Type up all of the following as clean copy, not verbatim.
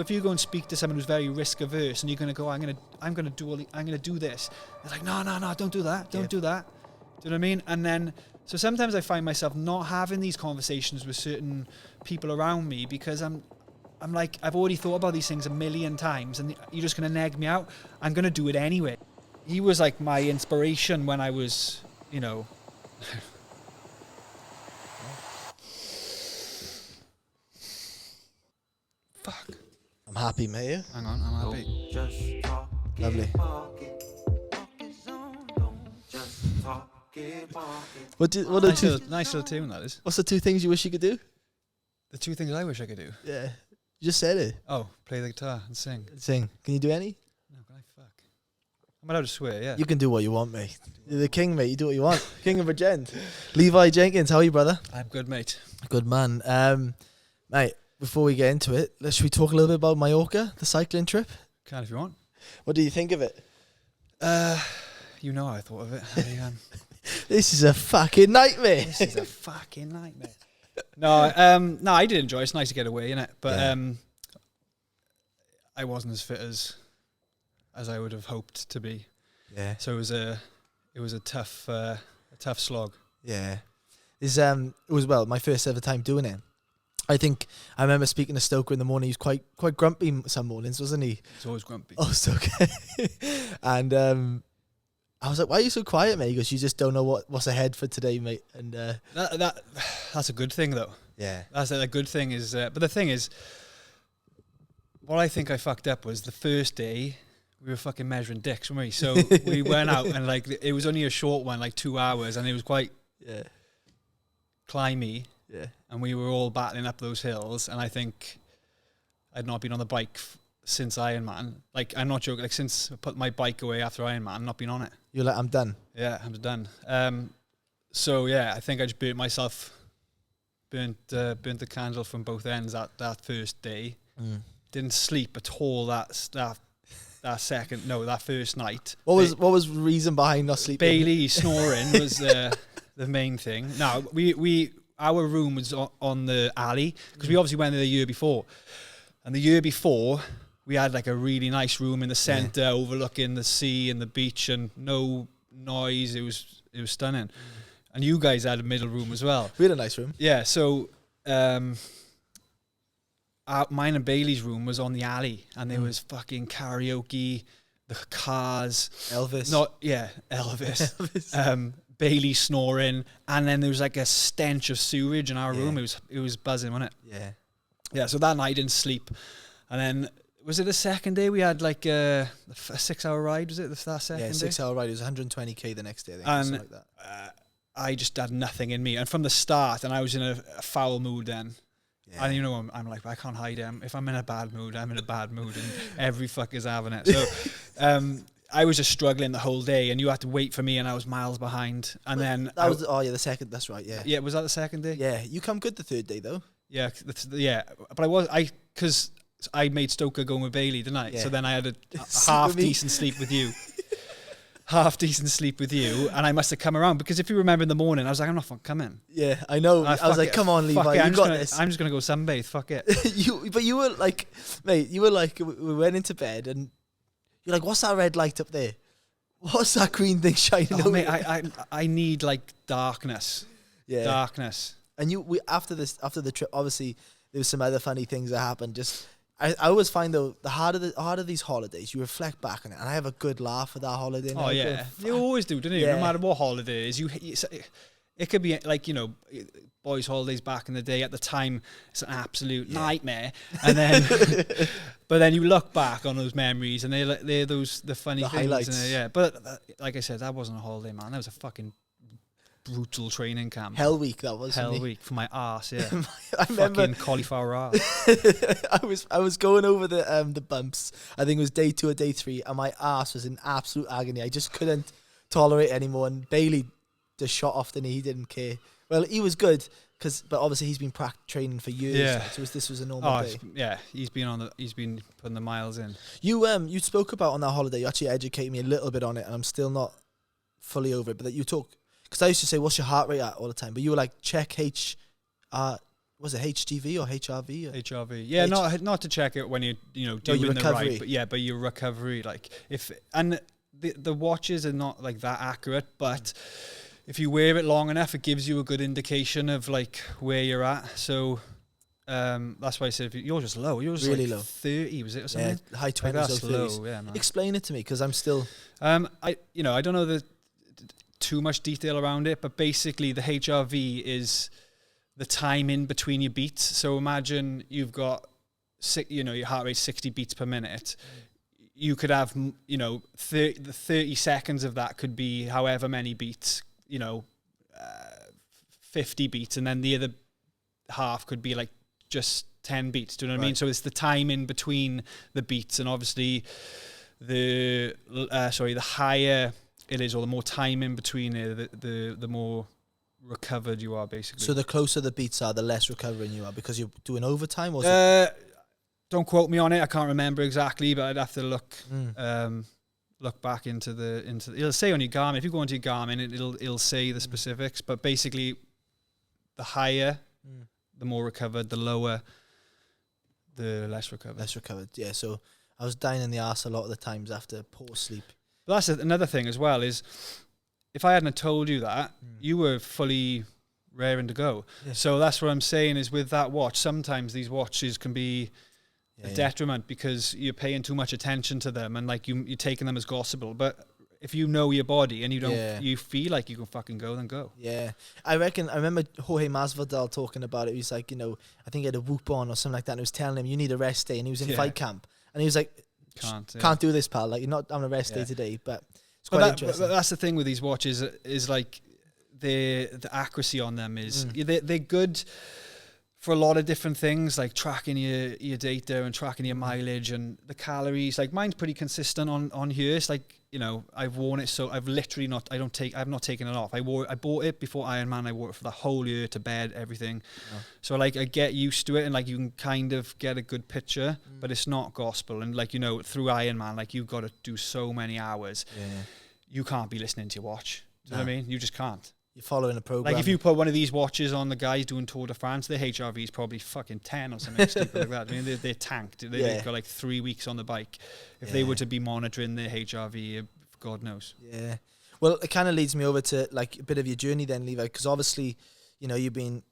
If you go and speak to someone who's very risk averse and you're going to go, I'm going to do this. They're like, no, don't do that. Don't do that. Do you know what I mean? And then, so sometimes I find myself not having these conversations with certain people around me because I'm like, I've already thought about these things a million times and you're just going to nag me out. I'm going to do it anyway. He was like my inspiration when I was, you know... Fuck. I'm happy, mate. Hang on, I'm happy. Lovely. What are Nice little tune, that is. What's the 2 things you wish you could do? The 2 things I wish I could do. Yeah. You just said it. Oh, play the guitar and sing. Sing. Can you do any? No, can I fuck? I'm allowed to swear, yeah. You can do what you want, mate. You're the king, mate. You do what you want. King of Regent. Levi Jenkins, how are you, brother? I'm good, mate. Good man. Mate, before we get into it, should we talk a little bit about Mallorca, the cycling trip? Can if you want. What do you think of it? You know how I thought of it. This is a fucking nightmare. This is a fucking nightmare. No, I did enjoy it. It's nice to get away, innit? But yeah. I wasn't as fit as I would have hoped to be. Yeah. So it was a tough slog. Yeah. It was my first ever time doing it. I remember speaking to Stoker in the morning. He was quite grumpy some mornings, wasn't he? He's always grumpy. Oh, Stoker. And I was like, "Why are you so quiet, mate?" He goes, "You just don't know what's ahead for today, mate." And that's a good thing, though. Yeah, that's a good thing. But the thing is, what I think I fucked up was the first day we were fucking measuring dicks, weren't we? So we went out and like it was only a short one, like 2 hours, and it was quite climby. Yeah. And we were all battling up those hills, and I think I'd not been on the bike since Ironman. Like, I'm not joking, like since I put my bike away after Ironman, I've not been on it. You're like, I'm done. Yeah, I'm done. So yeah, I think I just burnt the candle from both ends that first day. Didn't sleep at all that first night. What was the reason behind not sleeping? Bailey snoring was the main thing. No, our room was on the alley because we obviously went there the year before, and the year before we had like a really nice room in the centre overlooking the sea and the beach and no noise. It was stunning. And you guys had a middle room as well. We had a nice room. Yeah, so mine and Bailey's room was on the alley, and there was fucking karaoke, the cars, Elvis. Elvis. Bailey snoring, and then there was like a stench of sewage in our room. It was buzzing, wasn't it? Yeah. So that night I didn't sleep, and then was it the second day we had like a 6-hour ride? Was it that second day? Yeah, 6-hour ride. It was 120k the next day. I think, and something like that. I just had nothing in me, and from the start, and I was in a foul mood then. Yeah. And you know, I'm like, I can't hide it. If I'm in a bad mood, I'm in a bad mood, and every fucker's having it. So. I was just struggling the whole day, and you had to wait for me, and I was miles behind. And then that was the second. That's right. Yeah. Yeah. Was that the second day? Yeah. You come good the third day though. Yeah. But because I made Stoker go with Bailey, didn't I? Yeah. So then I had a half decent sleep with you. And I must have come around because if you remember in the morning, I was like, I'm not fucking coming. Yeah, I know. I was like, come on, Levi, you got this. I'm just gonna go sunbathe. Fuck it. You were like, mate. You were like, we went into bed and. You're like, what's that red light up there? What's that green thing shining over? Mate, I need like darkness. Yeah. Darkness. And after the trip, obviously there was some other funny things that happened. Just I always find though the harder these holidays, you reflect back on it, and I have a good laugh at that holiday. Oh yeah, you always do, don't you? Yeah. No matter what holiday it is, it could be like, you know, boys' holidays back in the day. At the time, it's an absolute nightmare. And then, but then you look back on those memories, and they're the funny things. Highlights. Yeah, but like I said, that wasn't a holiday, man. That was a fucking brutal training camp. Hell week, that was. Hell week for my arse. Yeah, I remember fucking cauliflower arse. I was going over the bumps. I think it was day 2 or day 3, and my arse was in absolute agony. I just couldn't tolerate it anymore. And Bailey just shot off the knee. He didn't care. Well, he was good but obviously he's been training for years. Yeah. So this was a normal day. Yeah, he's been putting the miles in. You spoke about on that holiday. You actually educated me a little bit on it, and I'm still not fully over it. But that you talk, because I used to say, "What's your heart rate at?" all the time. But you were like, check was it HGV or HRV? Or? HRV. Yeah, not to check it when you're doing your the recovery. right, but your recovery, like the watches are not like that accurate, but if you wear it long enough, it gives you a good indication of like where you're at. So that's why I said yours was low. Yours was really like low. 30, was it, or something? Yeah, high 20s, like that's low 30s. Low, yeah, man. Explain it to me, because I'm still... I don't know too much detail around it, but basically the HRV is the time in between your beats. So imagine you've got, your heart rate 60 beats per minute. You could have, 30 seconds of that could be however many beats, 50 beats, and then the other half could be like just 10 beats. Do you know what I mean? So it's the time in between the beats, and obviously the higher it is, or the more time in between it, the more recovered you are, basically. So the closer the beats are, the less recovering you are, because you're doing overtime, or don't quote me on it. I can't remember exactly, but I'd have to look back into it'll say on your Garmin. If you go into your Garmin, it'll say the specifics, but basically the higher, the more recovered, the lower, the less recovered. Less recovered, yeah. So I was dying in the arse a lot of the times after poor sleep. But that's another thing as well, is if I hadn't have told you that, you were fully raring to go. Yeah. So that's what I'm saying, is with that watch, sometimes these watches can be a detriment because you're paying too much attention to them, and like you're taking them as gospel. But if you know your body and you don't, you feel like you can fucking go, then go. Yeah. I remember Jorge Masvidal talking about it. He was like, I think he had a whoop on or something like that, and he was telling him, you need a rest day, and he was in fight camp, and he was like, can't do this, pal. Like, you're not having a rest day today. But it's quite interesting. But that's the thing with these watches, is like the accuracy on them is they're good for a lot of different things, like tracking your data and tracking your mileage and the calories. Like mine's pretty consistent on here. It's like, I've worn it, so I've literally I've not taken it off. I bought it before Ironman. I wore it for the whole year, to bed, everything. So like I get used to it, and like you can kind of get a good picture, but it's not gospel. And like, through Ironman, like you've got to do so many hours. You can't be listening to your watch. Do you know what I mean? You just can't. You're following a program. Like if you put one of these watches on the guys doing Tour de France, their HRV is probably fucking 10 or something stupid like that. I mean, they're tanked. They've got like 3 weeks on the bike. If they were to be monitoring their HRV, God knows. Yeah. Well, it kind of leads me over to like a bit of your journey then, Levi, because obviously, you've been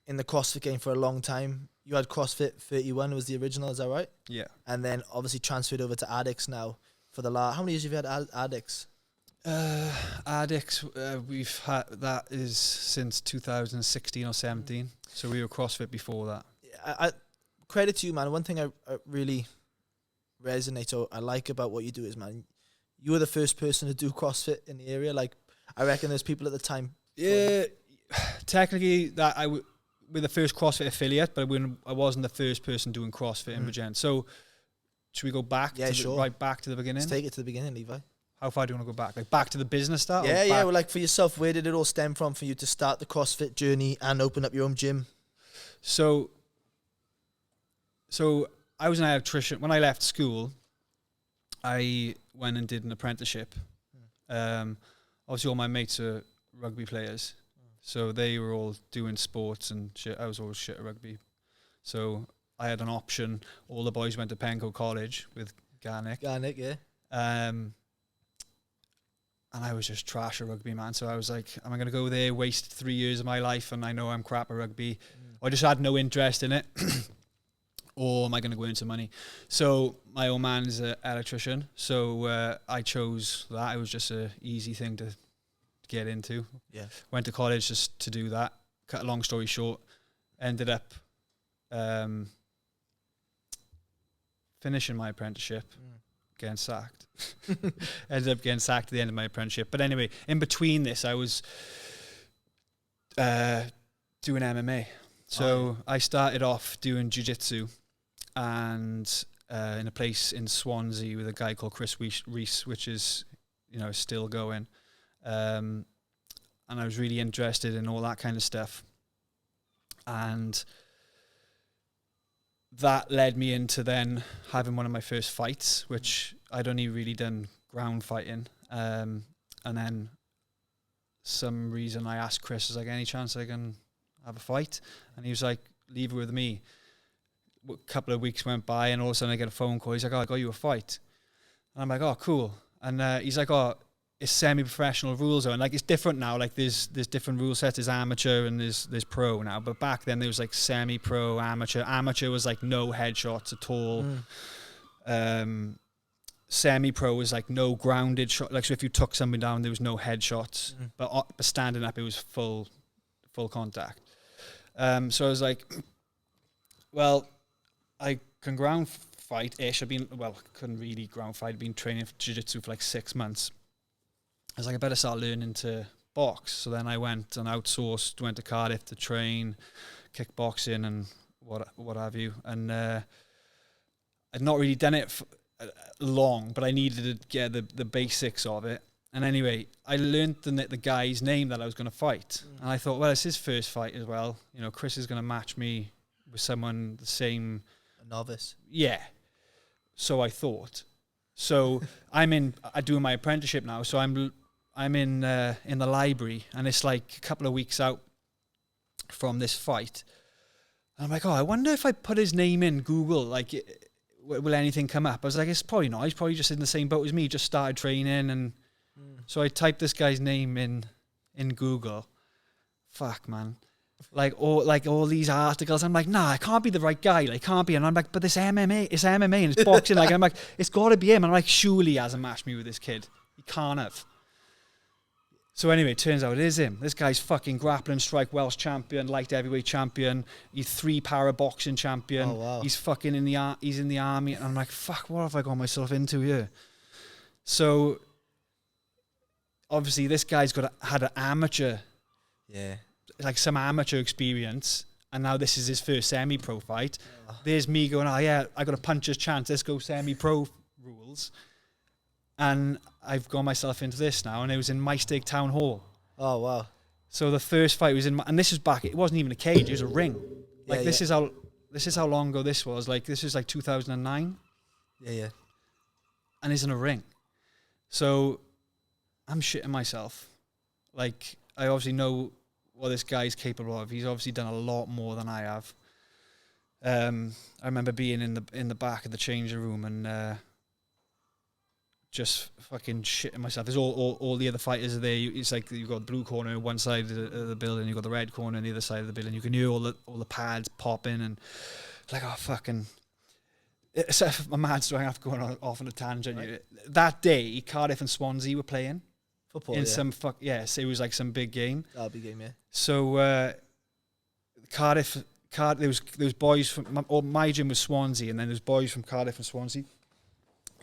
in the CrossFit game for a long time. You had CrossFit 31 was the original, is that right? Yeah. And then obviously transferred over to Addicts now for the last. How many years have you had Addicts? Addicts, we've had that is since 2016 or 17. So we were CrossFit before that. I credit to you, man. One thing I really resonate or I like about what you do is, man, you were the first person to do CrossFit in the area. Like, I reckon there's people at the time. Yeah, technically that we're the first CrossFit affiliate, but I wasn't the first person doing CrossFit in Bridgend. So should we go back? Right back to the beginning. Let's take it to the beginning, Levi. How far do you want to go back? Like back to the business start? Yeah. Well, like for yourself, where did it all stem from for you to start the CrossFit journey and open up your own gym? So I was an electrician. When I left school, I went and did an apprenticeship. Obviously all my mates are rugby players. So they were all doing sports and shit. I was always shit at rugby. So I had an option. All the boys went to Pencoe College with Garnick. Yeah. And I was just trash at rugby, man. So I was like, am I going to go there, waste 3 years of my life, and I know I'm crap at rugby? I just had no interest in it. Or am I going to go into money? So my old man is an electrician. So I chose that. It was just an easy thing to get into. Yeah. Went to college just to do that. Cut a long story short, ended up finishing my apprenticeship, getting sacked. Ended up getting sacked at the end of my apprenticeship. But anyway, in between this, I was doing MMA. So I started off doing jiu-jitsu and in a place in Swansea with a guy called Chris Reese, which is, still going. And I was really interested in all that kind of stuff. And that led me into then having one of my first fights, which I'd only really done ground fighting. And then some reason I asked Chris, was like, any chance I can have a fight? And he was like, leave it with me. A couple of weeks went by, and all of a sudden I get a phone call. He's like, "Oh, I got you a fight." And I'm like, "Oh, cool." And he's like, "Oh, it's semi-professional rules, and like it's different now. Like there's different rule sets. There's amateur and there's pro now. But back then there was like semi-pro, amateur. Amateur was like no headshots at all. Semi-pro was like no grounded shot. Like so, if you took somebody down, there was no headshots. But standing up, it was full contact. So I was like, well, I can ground fight-ish. Couldn't really ground fight. I'd been training for jiu-jitsu for like 6 months. I was like, I better start learning to box. So then I went and outsourced, went to Cardiff to train kickboxing and what have you. And I'd not really done it for long, but I needed to get the basics of it. And anyway, I learned the guy's name that I was going to fight. And I thought, well, it's his first fight as well. You know, Chris is going to match me with someone the same. A novice. Yeah. So I thought. So I do my apprenticeship now. So I'm in the library, and it's like a couple of weeks out from this fight. And I'm like, oh, I wonder if I put his name in Google, like, will anything come up? I was like, it's probably not. He's probably just in the same boat as me. Just started training, and so I typed this guy's name in Google. Fuck, man. Like all these articles. I'm like, nah, it can't be the right guy. Like, can't be. And I'm like, but this MMA, it's MMA and it's boxing. Like, I'm like, it's got to be him. And I'm like, surely he hasn't matched me with this kid. He can't have. So anyway, it turns out it is him. This guy's fucking grappling strike Welsh champion, light heavyweight champion. He's 3-para boxing champion. Oh, wow. He's fucking in the army. And I'm like, fuck, what have I got myself into here? So obviously this guy's had an amateur, like some amateur experience, and now this is his first semi-pro fight. There's me going, oh yeah, I got a puncher's chance. Let's go semi-pro rules. And I've got myself into this now, and it was in My Stake Town Hall. Oh, wow. So the first fight was and this was back, it wasn't even a cage, it was a ring. Like, this is how long ago this was. Like, this was like 2009. Yeah. And it's in a ring. So I'm shitting myself. Like, I obviously know what this guy's capable of. He's obviously done a lot more than I have. I remember being in the back of the changing room and just fucking shitting myself. There's all the other fighters are there. It's like you've got the blue corner on one side of the building, you've got the red corner on the other side of the building. You can hear all the pads popping, and like, oh fucking. My man's going off on a tangent. Right. That day, Cardiff and Swansea were playing football in some so it was like some big game. Big game, yeah. So Cardiff. There was boys from my gym was Swansea, and then there's boys from Cardiff and Swansea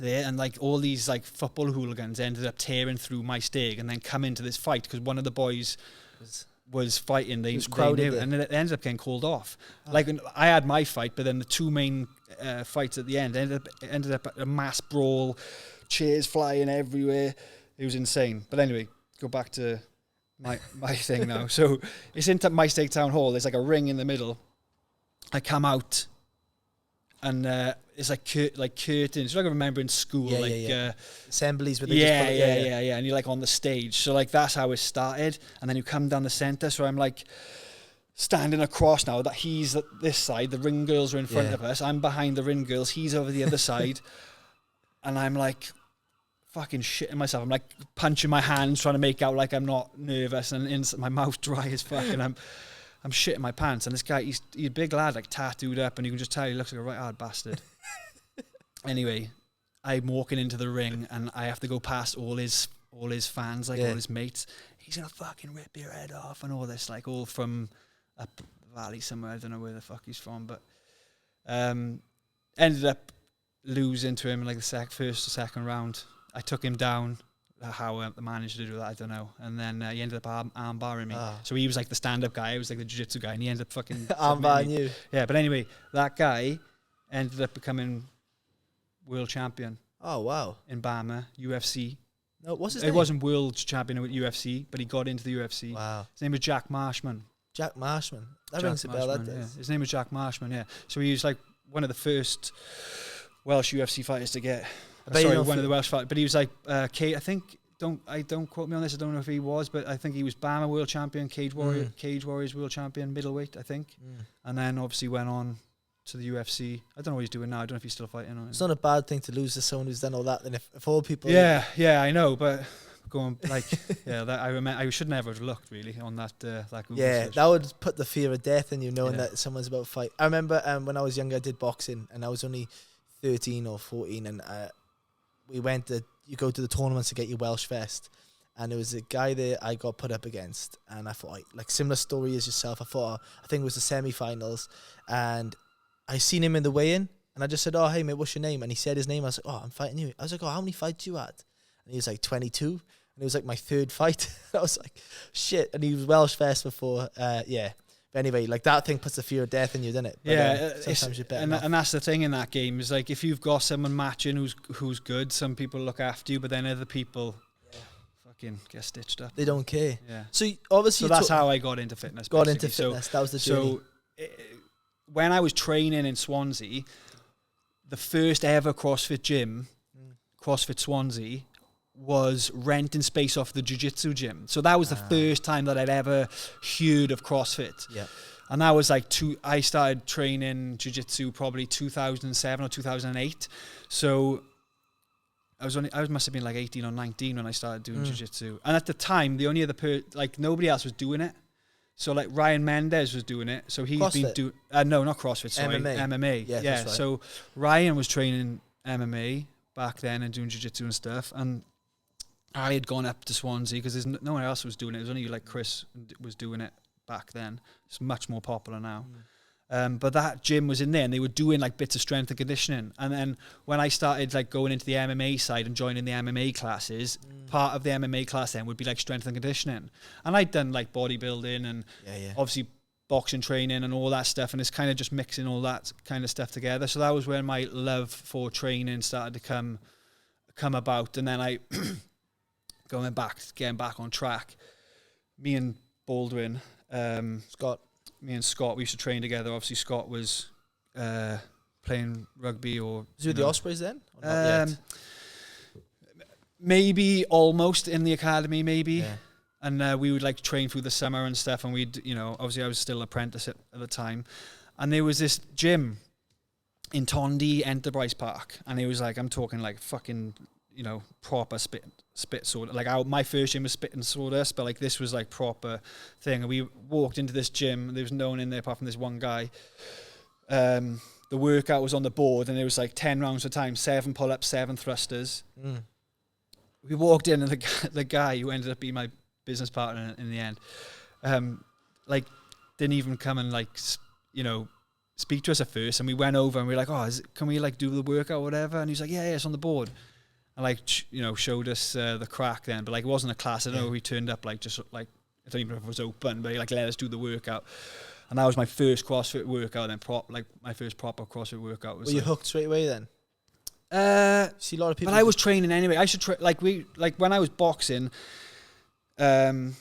there, and like all these like football hooligans ended up tearing through my stake and then come into this fight because one of the boys was fighting. They knew, and it ended up getting called off. Like, I had my fight, but then the two main fights at the end ended up a mass brawl, chairs flying everywhere. It was insane. But anyway, go back to my thing now. So it's in My Stake Town Hall. There's like a ring in the middle. I come out, and it's like curtains. Like I remember in school, assemblies with and you're like on the stage. So like that's how it started, and then you come down the center. So I'm like standing across now. That he's at this side. The ring girls are in front of us. I'm behind the ring girls. He's over the other side, and I'm like fucking shitting myself. I'm like punching my hands, trying to make out like I'm not nervous, and my mouth dry as fuck, and I'm shitting my pants. And this guy, he's a big lad, like tattooed up, and you can just tell he looks like a right hard bastard. Anyway, I'm walking into the ring, and I have to go past all his fans, like all his mates. He's gonna fucking rip your head off and all this, like all from up the valley somewhere. I don't know where the fuck he's from, but ended up losing to him in like the first or second round. I took him down. How I managed to do that, I don't know. And then he ended up arm-barring me. So he was like the stand-up guy. I was like the jiu-jitsu guy, and he ended up fucking arm-barring you. Yeah, but anyway, that guy ended up becoming world champion. Oh, wow. In Bama, UFC. No, what's his name? He wasn't world champion with UFC, but he got into the UFC. Wow. His name was Jack Marshman. Jack Marshman. That rings a bell, that does. Yeah. His name was Jack Marshman, yeah. So he was like one of the first Welsh UFC fighters to get... one of the Welsh fighters. But he was like, I think don't quote me on this. I don't know if he was, but I think he was BAMA world champion, Cage Warriors world champion, middleweight, I think. And then obviously went on to the UFC. I don't know what he's doing now. I don't know if he's still fighting. It's not a bad thing to lose to someone who's done all that. Then if all people... Yeah, I know, but going like, that I remember, I should never have looked really on that Google search. That would put the fear of death in you, knowing that someone's about to fight. I remember when I was younger, I did boxing, and I was only 13 or 14, and we went to, you go to the tournaments to get your Welsh vest, and there was a guy there I got put up against, and I thought, like, similar story as yourself. I think it was the semi-finals, and I seen him in the weigh-in, and I just said, "Oh, hey mate, what's your name?" And he said his name. I was like, "Oh, I'm fighting you." I was like, "Oh, how many fights you had?" And he was like, 22, and it was like my third fight. I was like, shit. And he was Welsh first before, But anyway, like, that thing puts the fear of death in you, doesn't it? But, sometimes you're better. And that's the thing in that game, is like, if you've got someone matching who's good, some people look after you, but then other people fucking get stitched up. They don't care. Yeah. So obviously, that's how I got into fitness. That was the journey. So when I was training in Swansea, the first ever CrossFit gym, CrossFit Swansea, was renting space off the jiu-jitsu gym. So that was the first time that I'd ever heard of CrossFit. Yeah. And that was like I started training jiu-jitsu probably 2007 or 2008. So I must have been like 18 or 19 when I started doing jiu-jitsu. And at the time, the only other nobody else was doing it. So like Ryan Mendez was doing it. So he's CrossFit? been doing no, not CrossFit, sorry, MMA. Yeah. That's right. So Ryan was training MMA back then and doing jiu-jitsu and stuff, and I had gone up to Swansea because no one else was doing it. It was only like Chris was doing it back then. It's much more popular now. But that gym was in there, and they were doing like bits of strength and conditioning. And then when I started like going into the MMA side and joining the MMA classes, part of the MMA class then would be like strength and conditioning. And I'd done like bodybuilding and obviously boxing training and all that stuff, and it's kind of just mixing all that kind of stuff together. So that was when my love for training started to come about. And then I getting back on track. Me and Baldwin, me and Scott, we used to train together. Obviously, Scott was playing rugby or... Was he with the Ospreys then? Or not yet? Maybe almost in the academy, maybe. Yeah. And we would like train through the summer and stuff. And we'd, obviously I was still an apprentice at the time. And there was this gym in Tondy Enterprise Park. And it was like, I'm talking like fucking, proper spit sawdust. Like my first gym was spit and sawdust, but like this was like proper thing. And we walked into this gym, and there was no one in there apart from this one guy. The workout was on the board, and it was like 10 rounds at a time, 7 pull-ups, 7 thrusters. We walked in, and the guy who ended up being my business partner in the end, didn't even come and speak to us at first. And we went over and we were like, can we like do the workout or whatever? And he's like, yeah, it's on the board. And showed us the crack then, but like it wasn't a class. I don't know. He turned up I don't even know if it was open, but he let us do the workout. And that was my first CrossFit workout. And my first proper CrossFit workout was. Were you hooked straight away then? See a lot of people. But I was training anyway. I should when I was boxing. I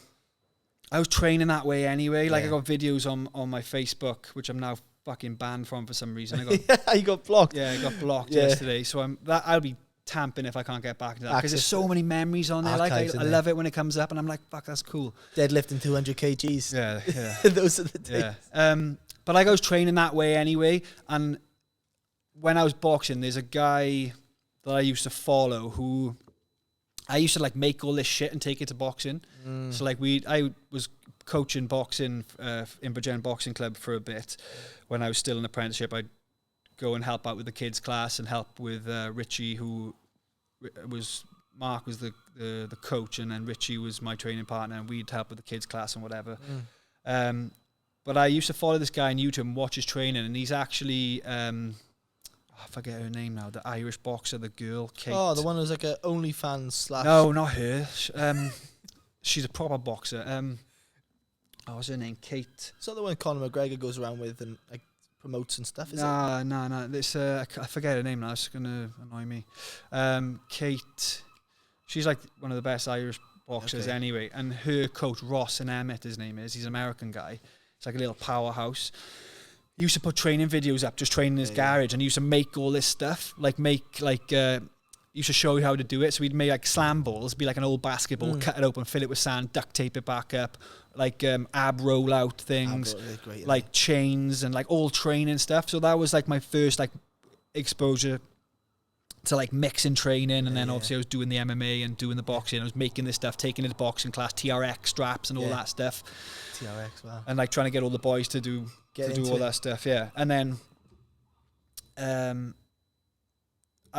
was training that way anyway. Like I got videos on my Facebook, which I'm now fucking banned from for some reason. You got blocked. Yeah, I got blocked yesterday. So I'll be tamping if I can't get back to that, because there's so many memories on there. Like I love it when it comes up, and I'm like, fuck, that's cool. Deadlifting 200 kgs. Yeah. Those are the days. Yeah. But I was training that way anyway. And when I was boxing, there's a guy that I used to follow who I used to make all this shit and take it to boxing. So I was coaching boxing in Bridgend Boxing Club for a bit when I was still in apprenticeship. I'd go and help out with the kids class and help with Richie, Mark was the coach, and then Richie was my training partner, and we'd help with the kids class and whatever. But I used to follow this guy on YouTube and watch his training, and he's actually I forget her name now, the Irish boxer, the girl, Kate. Oh, the one who's like a OnlyFans / No, not her. She's a proper boxer. What's her name? Kate. Is that the one Conor McGregor goes around with and promotes and stuff? No. This I forget her name now. It's gonna annoy me. Kate. She's like one of the best Irish boxers anyway. And her coach, Ross and Emmett, his name is. He's an American guy. It's like a little powerhouse. He used to put training videos up, just training in his garage, and he used to make all this stuff, used to show you how to do it. So we'd make like slam balls, be like an old basketball, cut it open, fill it with sand, duct tape it back up, like ab rollout things, Great, like chains and like all training stuff. So that was like my first like exposure to like mixing training, and then obviously I was doing the MMA and doing the boxing. I was making this stuff, taking it to boxing class, TRX straps and all that stuff. TRX, wow. And like trying to get all the boys to do all that stuff, yeah. And then I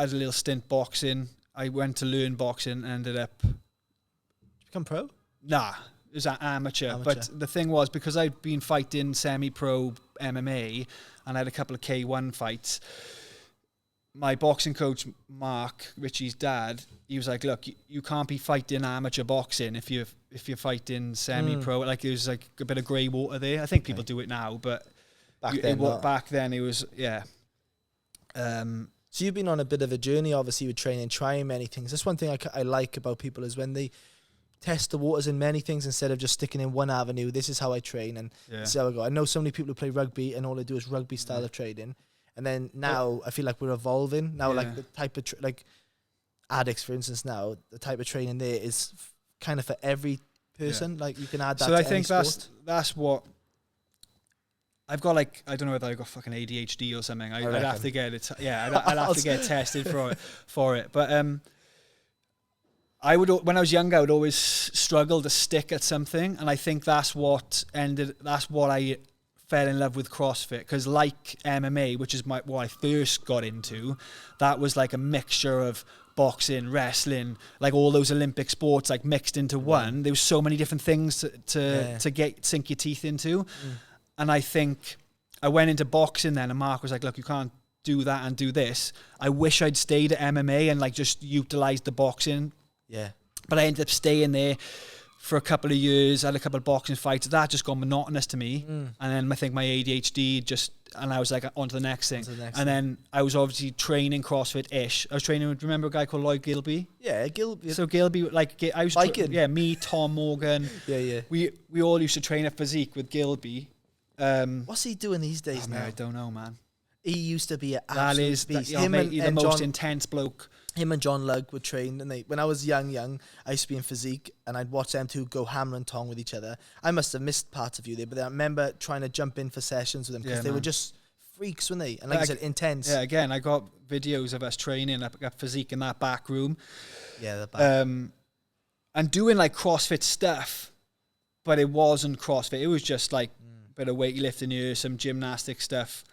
had a little stint boxing. I went to learn boxing and ended up... Did you become pro? Nah, it was amateur. But the thing was, because I'd been fighting semi-pro MMA and I had a couple of K1 fights, my boxing coach, Mark, Richie's dad, he was like, look, you can't be fighting amateur boxing if you're fighting semi-pro. Like, there was like a bit of grey water there. I think people do it now, but back then it was, yeah. So you've been on a bit of a journey, obviously, with training, trying many things. That's one thing I like about people is when they test the waters in many things instead of just sticking in one avenue. This is how I train, and this is how I go. I know so many people who play rugby and all they do is rugby style of training. And then now I feel like we're evolving. Now, like the type of, like addicts, for instance, now, the type of training there is kind of for every person. Like you can add that to any sport. So I think that's what... I've got like, I don't know whether I've got fucking ADHD or something. I'd have to get it. I'd have to get tested for it. But when I was younger, I would always struggle to stick at something, and I think that's what I fell in love with CrossFit, because like MMA, which is what I first got into, that was like a mixture of boxing, wrestling, like all those Olympic sports like mixed into one. There was so many different things to sink your teeth into. And I think I went into boxing then, and Mark was like, look, you can't do that and do this. I wish I'd stayed at MMA and like just utilised the boxing. Yeah. But I ended up staying there for a couple of years. I had a couple of boxing fights. That just got monotonous to me. And then I think my ADHD and I was like, on to the next thing. Then I was obviously training CrossFit-ish. I was training with, remember a guy called Lloyd Gilby? Yeah, Gilby. So Gilby, like, I was... me, Tom Morgan. We all used to train at Physique with Gilby. What's he doing these days now? I don't know, man. He used to be an absolute beast. Him and the most intense bloke. Him and John Lugg were trained, and when I was young, I used to be in Physique, and I'd watch them two go hammer and tong with each other. I must have missed parts of you there, but I remember trying to jump in for sessions with them because they were just freaks, weren't they? And like I said, intense. Yeah, again, I got videos of us training at Physique in that back room. Yeah, the back. And doing like CrossFit stuff, but it wasn't CrossFit. It was just like bit of weightlifting here, some gymnastic stuff.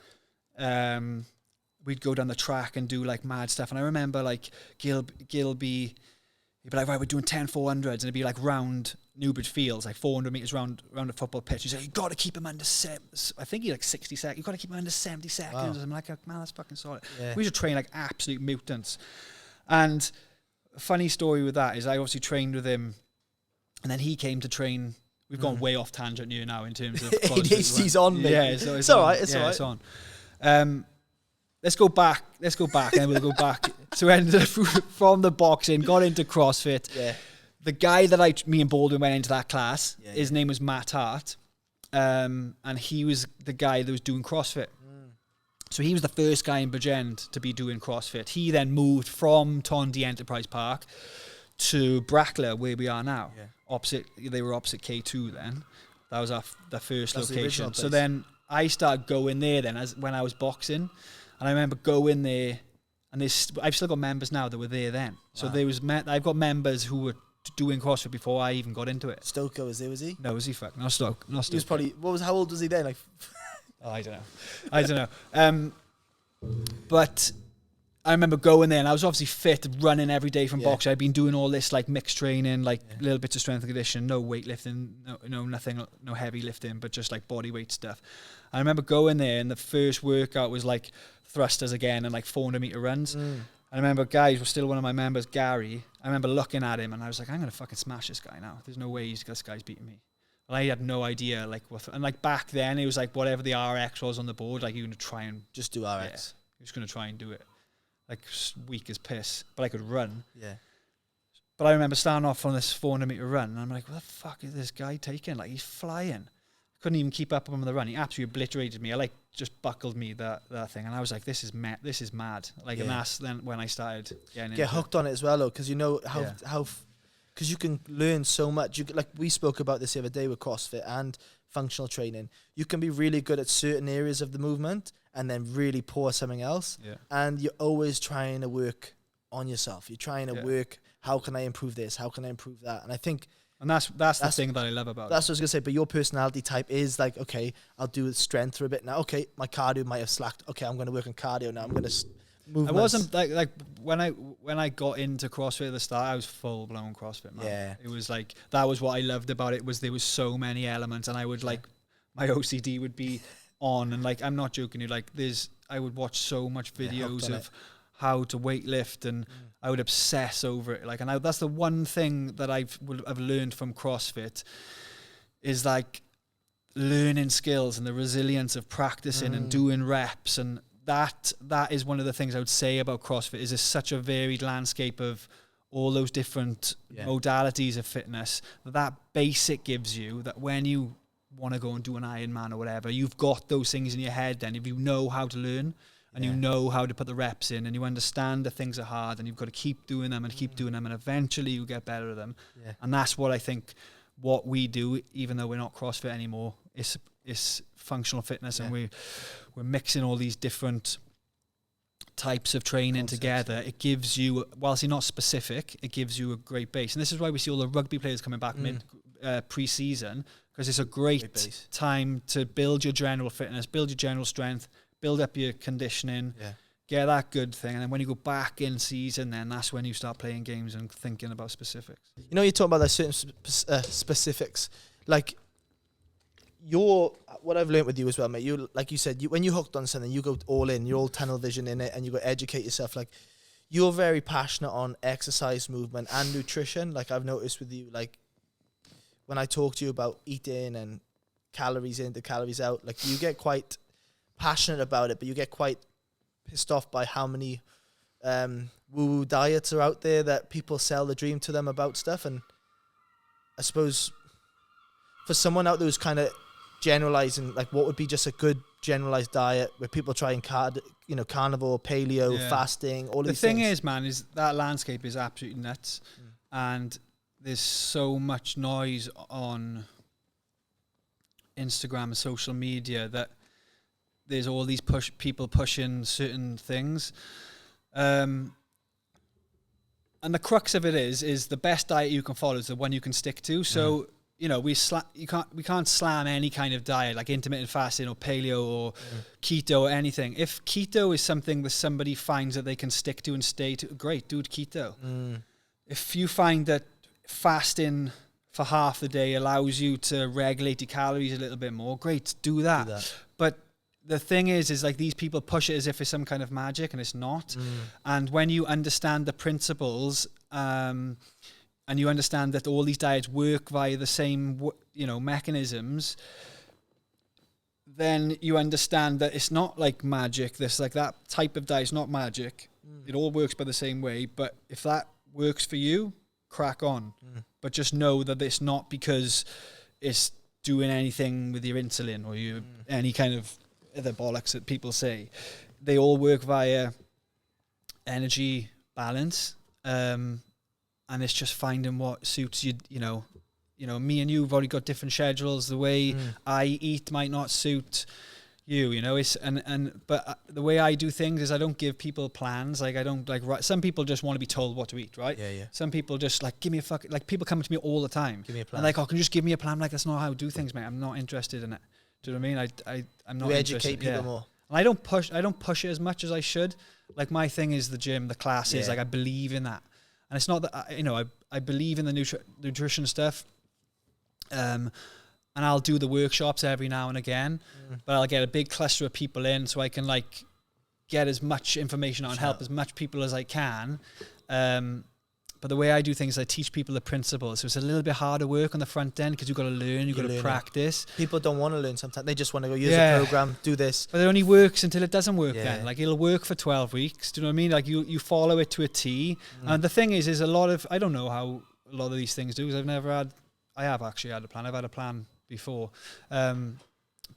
We'd go down the track and do like mad stuff. And I remember like Gilby, he'd be like, right, we're doing 10 400s, and it'd be like round Newbridge Fields, like 400 meters round a football pitch. He's like, you got to keep him under I think he like 60 seconds. You got to keep him under 70 seconds. Wow. I'm like, man, that's fucking solid. Yeah. We used to train like absolute mutants. And a funny story with that is I obviously trained with him, and then he came to train. We've gone way off tangent here now in terms of ADHD's on me. Yeah, it's all right. It's all right. It's on. Let's go back, and we'll go back. So ended up from the boxing, got into CrossFit. Yeah. The guy that me and Baldwin went into that class, his name was Matt Hart, and he was the guy that was doing CrossFit. So he was the first guy in Bridgend to be doing CrossFit. He then moved from Tondy Enterprise Park to Brackler, where we are now. Yeah. They were opposite K2 then. That was the first location. So then I started going there then when I was boxing, and I remember going there, and I've still got members now that were there then. So I've got members who were doing CrossFit before I even got into it. Stoko was there, was he? No, was he fucking? Not Stoke. He was probably. How old was he then? Like, I don't know. But I remember going there, and I was obviously fit, running every day from boxing. I'd been doing all this like mixed training, like little bits of strength and conditioning, no weightlifting, no nothing, no heavy lifting, but just like body weight stuff. I remember going there, and the first workout was like thrusters again and like 400 meter runs. I remember guys was still one of my members, Gary. I remember looking at him, and I was like, I'm gonna fucking smash this guy now. There's no way this guy's beating me. And I had no idea like what. And like back then, it was like whatever the RX was on the board, like you're gonna try and just do RX. Yeah, you're just gonna try and do it. Like weak as piss, but I could run. Yeah. But I remember starting off on this 400 meter run, and I'm like, what the fuck is this guy taking? Like, he's flying. couldn't even keep up on the run. He absolutely obliterated me. I like just buckled me that thing, and I was like, this is mad. Like, and that's then when I started getting get hooked on it as well, though, because you know how because you can learn so much. Like we spoke about this the other day with CrossFit and functional training. You can be really good at certain areas of the movement and then really poor at something else. Yeah. And you're always trying to work on yourself. You're trying to work, how can I improve this? How can I improve that? And I think... And that's the thing that I love about it. That's what I was going to say. But your personality type is like, okay, I'll do strength for a bit now. Okay, my cardio might have slacked. Okay, I'm going to work on cardio now. I'm going to move. I wasn't like when I got into CrossFit at the start, I was full blown CrossFit, man. Yeah. It was like, that was what I loved about it, was there was so many elements, and I would like, my OCD would be on, and like, I'm not joking you, like I would watch so much videos of how to weight lift, and I would obsess over it. Like, and that's the one thing that I've learned from CrossFit is like learning skills and the resilience of practicing and doing reps. And that is one of the things I would say about CrossFit is it's such a varied landscape of all those different modalities of fitness that basic gives you, that when you want to go and do an Ironman or whatever, you've got those things in your head then, if you know how to learn. And you know how to put the reps in, and you understand that things are hard, and you've got to keep doing them and keep doing them, and eventually you get better at them. Yeah. And that's what I think what we do, even though we're not CrossFit anymore, is functional fitness, and we're mixing all these different types of training together. It gives you, whilst you're not specific, it gives you a great base. And this is why we see all the rugby players coming back mid pre-season, because it's a great time to build your general fitness, build your general strength, build up your conditioning, get that good thing, and then when you go back in season, then that's when you start playing games and thinking about specifics. You know, you talk about that certain specifics. Like, what I've learned with you as well, mate, you, like you said, when you hooked on something, you go all in, you're all tunnel vision in it, and you go educate yourself. Like, you're very passionate on exercise, movement, and nutrition. Like, I've noticed with you, like, when I talk to you about eating and calories in to calories out, like, you get quite passionate about it, but you get quite pissed off by how many woo-woo diets are out there that people sell the dream to them about stuff. And I suppose for someone out there who's kind of generalizing, like, what would be just a good generalized diet where people try and carnivore, paleo, fasting, all these things. The thing is, man, is that landscape is absolutely nuts, and there's so much noise on Instagram and social media that there's all these people pushing certain things, and the crux of it is the best diet you can follow is the one you can stick to. So you know, we can't slam any kind of diet like intermittent fasting or paleo or keto or anything. If keto is something that somebody finds that they can stick to and stay to, great, do keto. If you find that fasting for half the day allows you to regulate your calories a little bit more, great, do that. But the thing is like these people push it as if it's some kind of magic, and it's not. And when you understand the principles, and you understand that all these diets work via the same, mechanisms, then you understand that it's not like magic. This, like, that type of diet is not magic. It all works by the same way. But if that works for you, crack on. But just know that it's not because it's doing anything with your insulin or your any kind of other bollocks that people say. They all work via energy balance. And it's just finding what suits you. You know, me and you have already got different schedules. The way I eat might not suit you. You know, but the way I do things is I don't give people plans. Like, I don't like. Some people just want to be told what to eat, right? Yeah. Some people just like, give me a fucking, like, people come to me all the time. Give me a plan. And like, can you just give me a plan? Like, that's not how I do things, mate. I'm not interested in it. Do you know what I mean? I'm not. You interested. educate people more. And I don't push it as much as I should. Like, my thing is the gym, the classes. Like, I believe in that. And it's not that, I believe in the nutrition stuff, and I'll do the workshops every now and again, but I'll get a big cluster of people in so I can, like, get as much information out and help as much people as I can. But the way I do things, I teach people the principles. So it's a little bit harder work on the front end because you've got to learn, you've got to practice. People don't want to learn sometimes. They just want to go, use a program, do this. But it only works until it doesn't work then. Like, it'll work for 12 weeks. Do you know what I mean? Like, you follow it to a T. And the thing is a lot of, I don't know how a lot of these things do, because I have actually had a plan. I've had a plan before.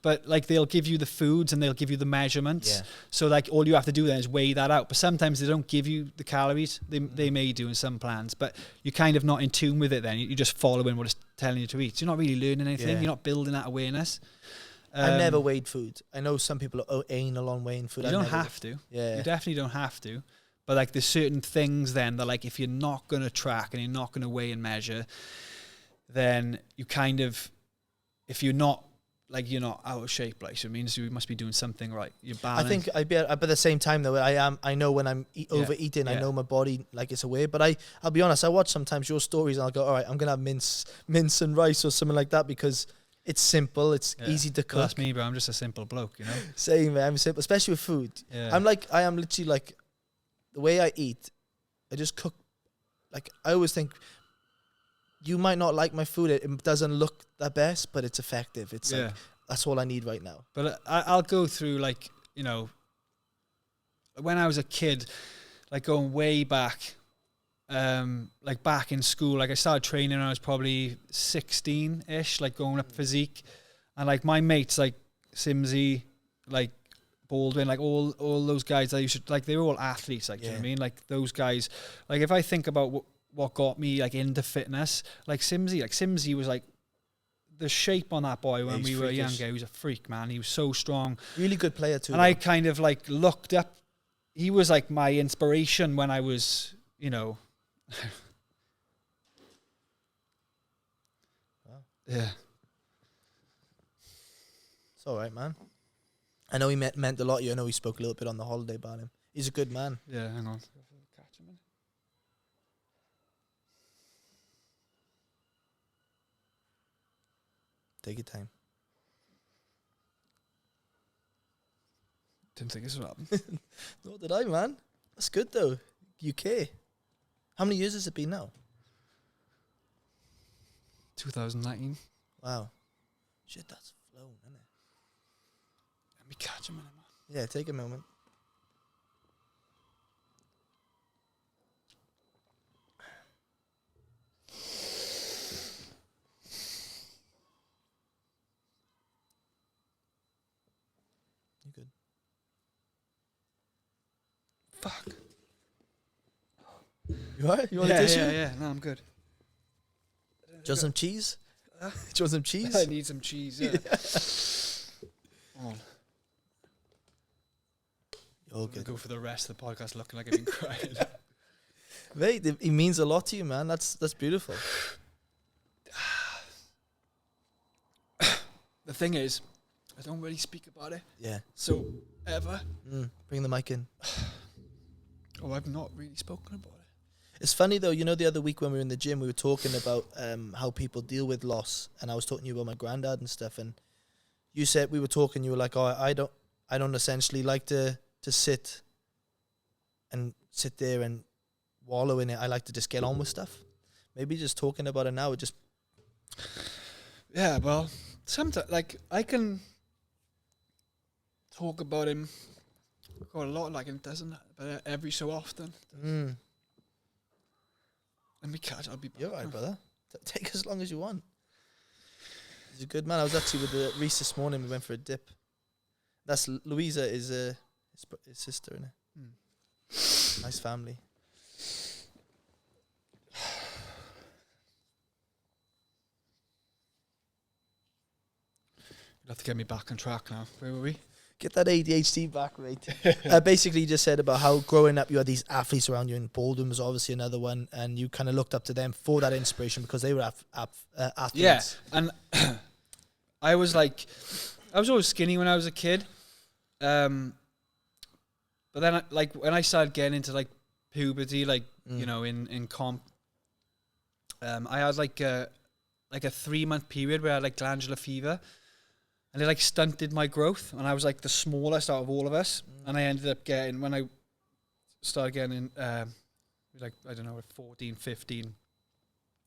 But like they'll give you the foods and they'll give you the measurements. Yeah. So like all you have to do then is weigh that out. But sometimes they don't give you the calories. They may do in some plans, but you're kind of not in tune with it then. You're just following what it's telling you to eat. So you're not really learning anything. Yeah. You're not building that awareness. I never weighed food. I know some people are anal on weighing food. You don't have to. Yeah. You definitely don't have to. But like there's certain things then that like if you're not going to track and you're not going to weigh and measure, then you kind of, if you're not, like you're not out of shape, like so it means you must be doing something right. You're balanced. I think but at the same time though, I know when I'm overeating, I know my body like it's aware. But I'll be honest, I watch sometimes your stories and I'll go, all right, I'm gonna have mince and rice or something like that because it's simple, it's easy to cook. Well, that's me, bro. I'm just a simple bloke, you know. Same, man. I'm simple, especially with food. Yeah. I am literally like the way I eat. I just cook. Like I always think, you might not like my food. It doesn't look the best, but it's effective. It's like, that's all I need right now. But I'll go through like, you know, when I was a kid, like going way back, like back in school, like I started training when I was probably 16-ish, like going up physique. And like my mates, like Simsy, like Baldwin, like all those guys that you should, like they were all athletes, like, you know what I mean? Like those guys, like if I think about what got me like into fitness, like Simsy was like the shape on that boy when we were younger. He was a freak, man. He was so strong. Really good player too. And I kind of like looked up. He was like my inspiration when I was, you know. Wow. Yeah. It's all right, man. I know he meant a lot to you. I know we spoke a little bit on the holiday about him. He's a good man. Yeah, hang on. Take your time. Didn't think this would happen. Nor did I, man. That's good though. UK. How many years has it been now? 2019. Wow. Shit, that's flown, isn't it? Let me catch a minute, man. Yeah, take a moment. You good? Fuck. You alright? You want a tissue? Yeah. No, I'm good. Do you want some cheese? Do you want some cheese? I need some cheese, yeah. Oh. You're good. Go for the rest of the podcast looking like I've been crying. Mate, it means a lot to you, man. That's beautiful. The thing is, I don't really speak about it. Yeah. So, ever. Bring the mic in. Oh, I've not really spoken about it. It's funny though, you know, the other week when we were in the gym, we were talking about how people deal with loss, and I was talking to you about my granddad and stuff, and you said, we were talking, you were like, oh, I don't essentially like to sit there and wallow in it. I like to just get on with stuff. Maybe just talking about it now, it just... Yeah, well, sometimes, like, I can talk about him quite a lot, like, it doesn't, but every so often. Let me catch, I'll be back. You're all right, brother. Take as long as you want. He's a good man. I was actually with Reese this morning. We went for a dip. That's Louisa is his sister, innit? Nice family. You'll have to get me back on track now. Where were we? Get that ADHD back, mate. Basically, you just said about how growing up you had these athletes around you, and Baldwin was obviously another one, and you kind of looked up to them for that inspiration because they were athletes. Yeah, and I was always skinny when I was a kid. But then, like, when I started getting into, like, puberty, like, you know, in comp, I had, like a 3-month period where I had, like, glandular fever. And it, like, stunted my growth. And I was, like, the smallest out of all of us. And I ended up getting, when I started getting, like, I don't know, 14, 15.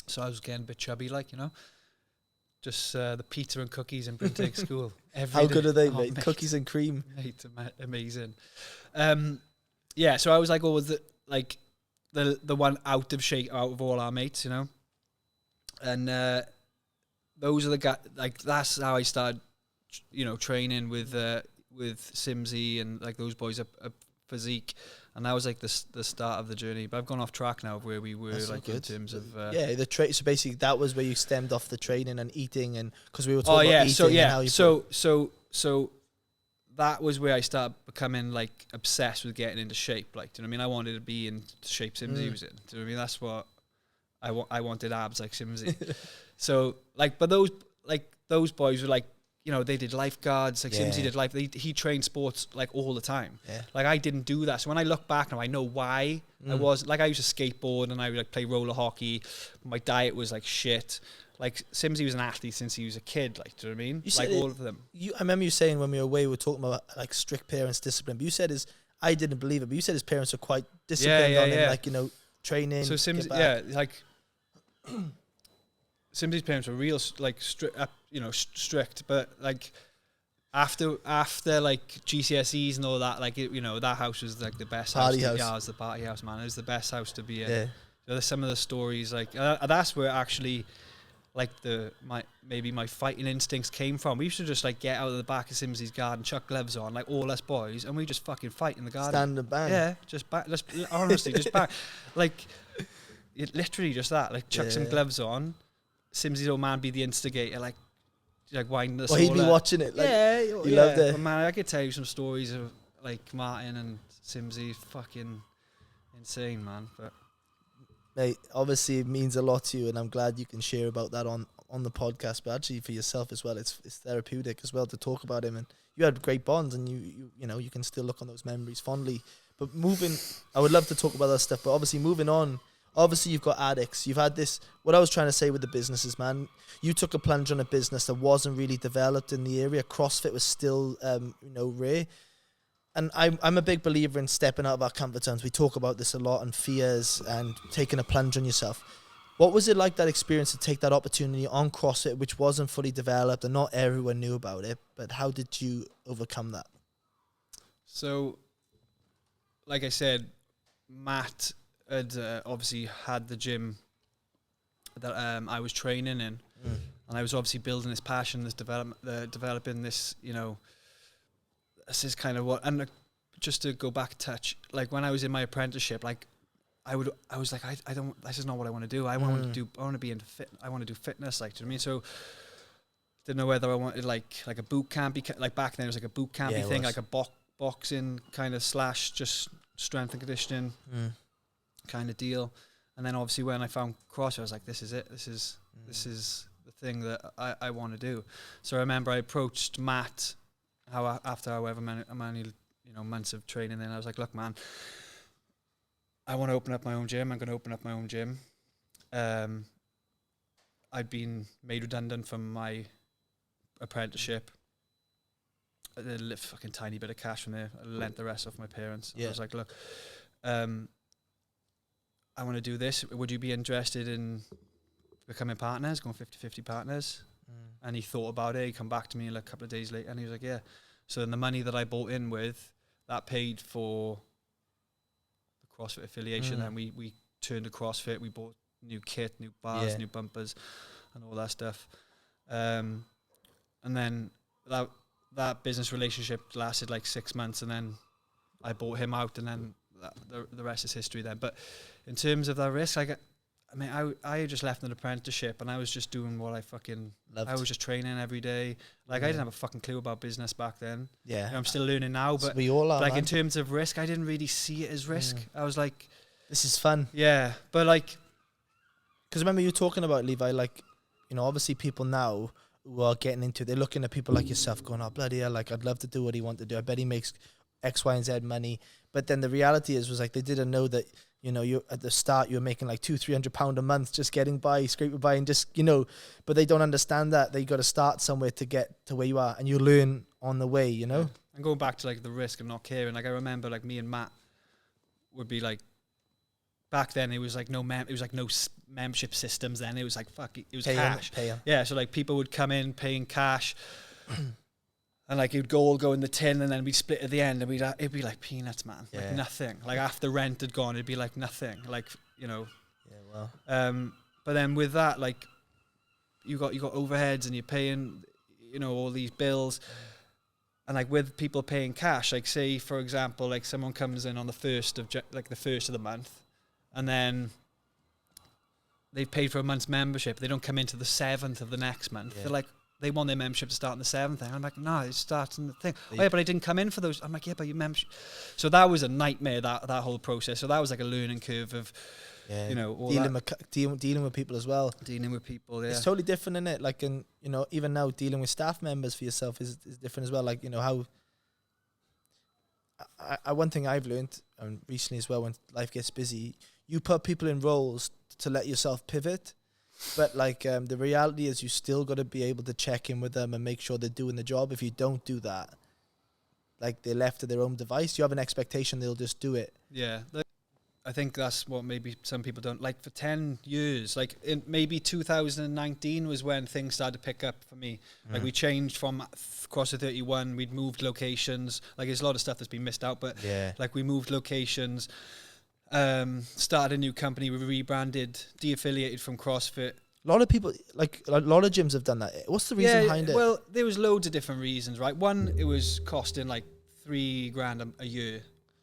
So I was getting a bit chubby, like, you know. Just the pizza and cookies in Brintake School. How good are they, mate? Cookies and cream. Mate, amazing. Yeah, so I was, like, always the one out of shape out of all our mates, you know. And those are the guys. Like that's how I started, training with Simsy and like those boys, a physique, and that was like the start of the journey. But I've gone off track now of where we were, That's like so in good. terms of So basically that was where you stemmed off the training and eating, and because we were talking about eating and how you so that was where I started becoming like obsessed with getting into shape. Like, do you know what I mean? I wanted to be in the shape Simsy was in. Do you know what I mean? That's what I wanted, abs like Simsy. So like, but those boys were like, they did lifeguards, like Simsy did he trained sports like all the time. Yeah. Like I didn't do that. So when I look back now, I know why I was like, I used to skateboard and I would like play roller hockey. My diet was like shit. Like Simsy was an athlete since he was a kid. Like, do you know what I mean? Like all of them. I remember you saying when we were away, we were talking about like strict parents' discipline. But you said I didn't believe it, but you said his parents were quite disciplined on him, like, training. So Simsy, Simsy's parents were real like strict, but like after like GCSEs and all that, like that house was like the best party house. house. Yeah, it was the party house, man. It was the best house to be in. Yeah. There's some of the stories like that's where actually like my fighting instincts came from. We used to just like get out of the back of Simsy's garden, chuck gloves on, like all us boys, and we just fucking fight in the garden. Stand and bang. Yeah, just back. Honestly, just back. Like literally just that. Like chuck some gloves on. Simsy's old man be the instigator, like winding us. Well, he'd be watching it. Like, he loved it. But man, I could tell you some stories of like Martin and Simsy, fucking insane, man. But mate, obviously it means a lot to you, and I'm glad you can share about that on the podcast. But actually, for yourself as well, it's therapeutic as well to talk about him. And you had great bonds, and you can still look on those memories fondly. But I would love to talk about that stuff. But obviously, moving on. Obviously, you've got addicts. You've had this. What I was trying to say with the businesses, man. You took a plunge on a business that wasn't really developed in the area. CrossFit was still, rare. And I'm a big believer in stepping out of our comfort zones. We talk about this a lot, and fears and taking a plunge on yourself. What was it like, that experience, to take that opportunity on CrossFit, which wasn't fully developed and not everyone knew about it? But how did you overcome that? So, like I said, Matt had obviously had the gym that I was training in, and I was obviously building this passion, this developing this, this is kind of what, and just to go back a touch, like when I was in my apprenticeship, like I was like, I don't, this is not what I want to do. I want to be into I want to do fitness, like, do you know what I mean? So didn't know whether I wanted like a boot camp, like back then it was like a boot campy thing, like a boxing kind of / just strength and conditioning kind of deal. And then obviously when I found CrossFit, I was like, this is it. This is the thing that I want to do. So I remember I approached Matt after however many months of training, then I was like, look, man, I want to open up my own gym. I'm going to open up my own gym. I'd been made redundant from my apprenticeship. I did a fucking tiny bit of cash from there. I lent the rest off my parents. I was like, look, I want to do this. Would you be interested in becoming partners, going 50-50 partners? And he thought about it. He come back to me like a couple of days later, and he was like, yeah. So then the money that I bought in with, that paid for the CrossFit affiliation. And we turned to CrossFit. We bought new kit, new bars, new bumpers, and all that stuff. And then that business relationship lasted like 6 months, and then I bought him out, and then the rest is history then. But in terms of that risk, I had just left an apprenticeship, and I was just doing what I fucking loved. I was just training every day. Like I didn't have a fucking clue about business back then. Yeah, I'm still learning now. But we all are, like, man. In terms of risk, I didn't really see it as risk. I was like, this is fun. Yeah, but like, because remember you talking about, Levi, like, obviously people now who are getting into it, they're looking at people like yourself going, oh, bloody hell, like, I'd love to do what he wants to do. I bet he makes X, Y, and Z money. But then the reality was like, they didn't know that, you at the start, you're making like £200-300 a month, just getting by, scraping by, and just, but they don't understand that they got to start somewhere to get to where you are, and you learn on the way, And going back to like the risk of not caring, like I remember like me and Matt would be like, back then it was like no membership systems. Then it was like it was cash. Yeah, so like people would come in paying cash, and like it would all go in the tin, and then we'd split at the end, and it'd be like peanuts, man. Yeah. Like nothing. Like after rent had gone, it'd be like nothing. Like Yeah, well. But then with that, like you got overheads and you're paying, all these bills. And like with people paying cash, like say for example, like someone comes in on the first of the month, and then they've paid for a month's membership. They don't come into the 7th of the next month. Yeah. They're like, they want their membership to start on the 7th. And I'm like, no, it starts on the thing. Oh yeah, but I didn't come in for those. I'm like, yeah, but your membership. So that was a nightmare, that whole process. So that was like a learning curve of, all dealing with people as well. Dealing with people, yeah. It's totally different, isn't it? Like, and even now dealing with staff members for yourself is different as well. Like, how one thing I've learned recently as well, when life gets busy, you put people in roles to let yourself pivot, but like the reality is you still got to be able to check in with them and make sure they're doing the job. If you don't do that, like they're left to their own device, you have an expectation they'll just do it. Yeah. I think that's what maybe some people don't like. For 10 years, like in maybe 2019 was when things started to pick up for me. Like we changed from CrossFit 31, we'd moved locations. Like there's a lot of stuff that's been missed out, but like we moved locations, started a new company, we rebranded, de-affiliated from CrossFit. A lot of people, like a lot of gyms have done that. What's the reason behind it? Well, there was loads of different reasons, right? One, it was costing like $3,000 a year.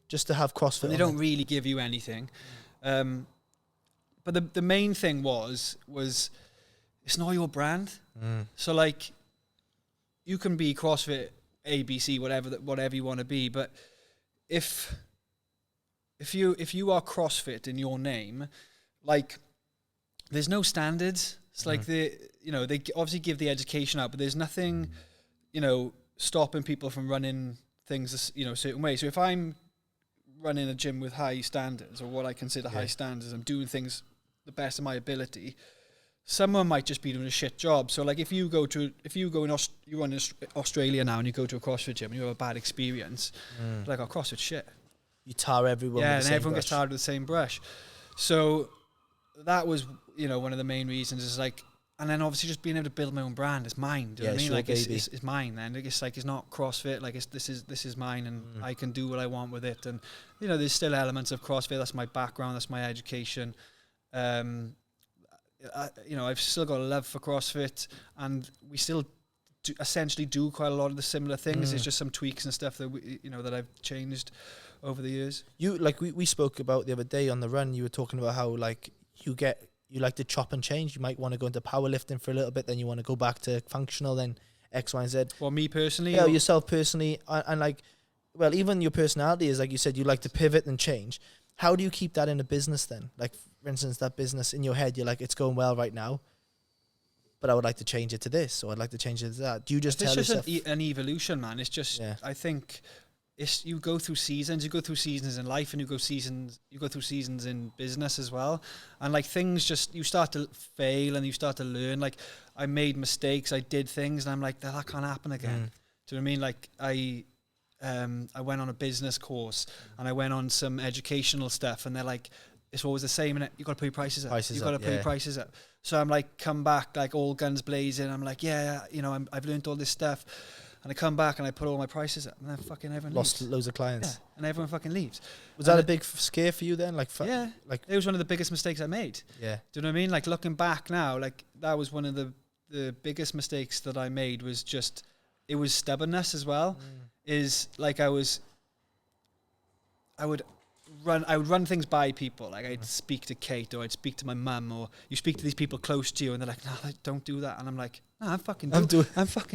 Just to have CrossFit. They don't really give you anything. But the main thing was it's not your brand. So like you can be CrossFit ABC, whatever you want to be, but if you are CrossFit in your name, like there's no standards. It's like they obviously give the education out, but there's nothing, stopping people from running things, a certain way. So if I'm running a gym with high standards, or what I consider high standards, I'm doing things the best of my ability, someone might just be doing a shit job. So like if you run in Australia now and you go to a CrossFit gym and you have a bad experience, like, oh, CrossFit shit. You tar everyone with the same everyone brush. gets tarred with the same brush. So that was, one of the main reasons, is like, and then obviously just being able to build my own brand. It's mine. Do you know what I mean? Like it's mine. Then it's like, it's not CrossFit. Like this is mine, and I can do what I want with it. And there's still elements of CrossFit. That's my background. That's my education. I've still got a love for CrossFit, and we still essentially do quite a lot of the similar things. There's just some tweaks and stuff that that I've changed over the years. You like we spoke about the other day on the run. You were talking about how like you like to chop and change. You might want to go into powerlifting for a little bit, then you want to go back to functional, then X, Y, and Z. Well, me personally? Yeah, yourself personally. And like, well, even your personality is, like you said, you like to pivot and change. How do you keep that in a business then? Like, for instance, that business in your head, you're like, it's going well right now, but I would like to change it to this, or I'd like to change it to that. Do you just tell yourself? It's just an evolution, man. It's just, I think... you go through seasons. You go through seasons in life, and you go through seasons in business as well. And like things, you start to fail and you start to learn. Like I made mistakes, I did things, and I'm like, that can't happen again. Do you know what I mean? Like I went on a business course and I went on some educational stuff, and they're like, it's always the same, and you got to put your prices up. You got to put your prices up. So I'm like, come back like all guns blazing. I'm like, I've learned all this stuff. And I come back and I put all my prices up, and then fucking everyone lost leaves. Loads of clients. Yeah, and everyone fucking leaves. Was that a big scare for you then? Like, like it was one of the biggest mistakes I made. Yeah. Do you know what I mean? Like looking back now, like that was one of the biggest mistakes that I made. Was just, it was stubbornness as well. Is like I would run things by people. Like I'd speak to Kate, or I'd speak to my mum, or you speak to these people close to you, and they're like, no, don't do that. And I'm like, no, I'm fucking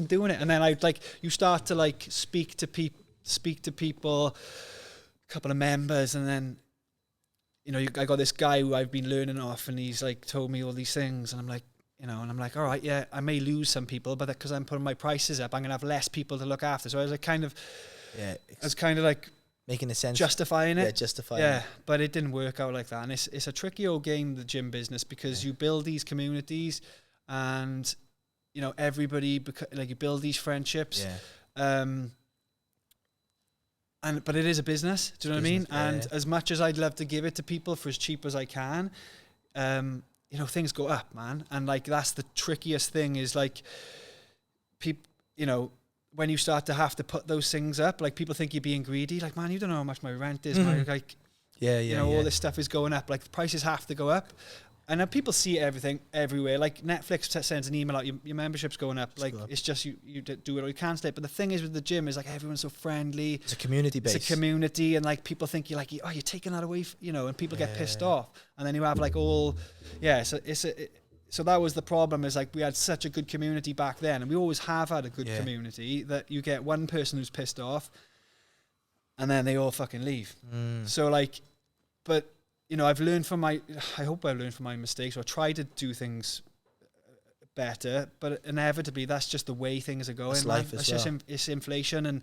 doing it. And then I'd like, you start to like speak to people, a couple of members, and then, I got this guy who I've been learning off, and he's like told me all these things, and I'm like, all right, yeah, I may lose some people, but because I'm putting my prices up, I'm gonna have less people to look after. So I was like, I was kind of like, making a sense, justifying it. Yeah, justifying it. But it didn't work out like that. And it's a tricky old game, the gym business, because you build these communities, and everybody, like you build these friendships. But it is a business. Do you know what I mean? And as much as I'd love to give it to people for as cheap as I can, things go up, man. And like that's the trickiest thing, is like people, when you start to have to put those things up, like people think you're being greedy. Like, man, you don't know how much my rent is. All this stuff is going up. Like the prices have to go up. And people see everything everywhere. Like Netflix sends an email out, your membership's going up. Like it's just you do it or you cancel it. But the thing is with the gym is like everyone's so friendly. It's a community base. It's a community, and like people think you're like, oh, you're taking that away, and people get pissed off. And then you have like so that was the problem. Is like we had such a good community back then, and we always have had a good community, that you get one person who's pissed off, and then they all fucking leave. So like, but. I've learned from I hope I've learned from my mistakes, or try to do things better, but inevitably that's just the way things are going. It's life as well. It's inflation, and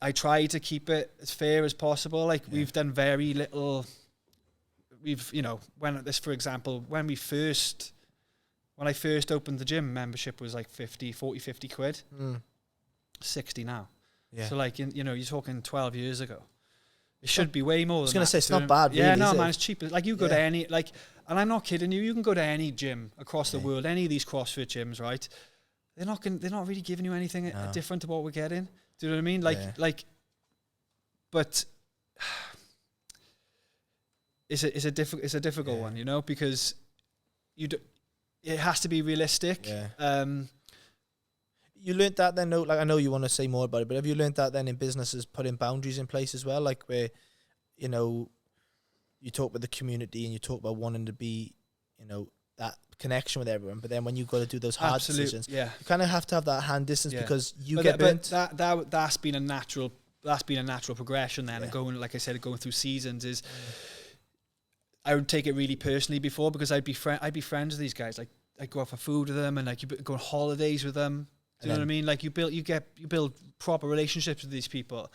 I try to keep it as fair as possible. Like we've done very little. When I first opened the gym, membership was like 50 quid, 60 now. Yeah. So like, you're talking 12 years ago. It should be way more than that. I was going to say, it's not bad, really, man, it's cheap. Like, you go to any, like, and I'm not kidding you can go to any gym across the world, any of these CrossFit gyms, right? They're not really giving you anything different to what we're getting. Do you know what I mean? But it's a difficult one, because it has to be realistic. Yeah. You learned that then, though, like I know you want to say more about it, but have you learned that then in businesses, putting boundaries in place as well? Like where, you talk about the community and you talk about wanting to be, that connection with everyone, but then when you got to do those hard decisions, you kind of have to have that hand distance because get burnt. But that's been a natural progression then, and going, like I said, going through seasons is. I would take it really personally before, because I'd be friends with these guys. Like I'd go out for food with them, and like you go on holidays with them. Do you know what I mean? Like you build proper relationships with these people,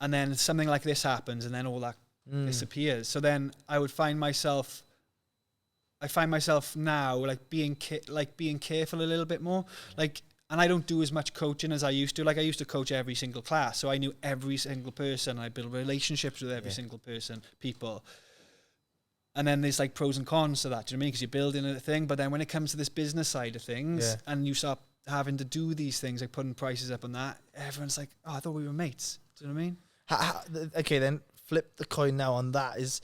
and then something like this happens, and then all that disappears. So then I find myself now like being careful a little bit more. Like, and I don't do as much coaching as I used to. Like I used to coach every single class, so I knew every single person. I built relationships with every single people. And then there's like pros and cons to that. Do you know what I mean? Because you're building a thing, but then when it comes to this business side of things, and you start having to do these things, like putting prices up on that, everyone's like, oh, I thought we were mates. Do you know what I mean? Okay, then flip the coin now on that is,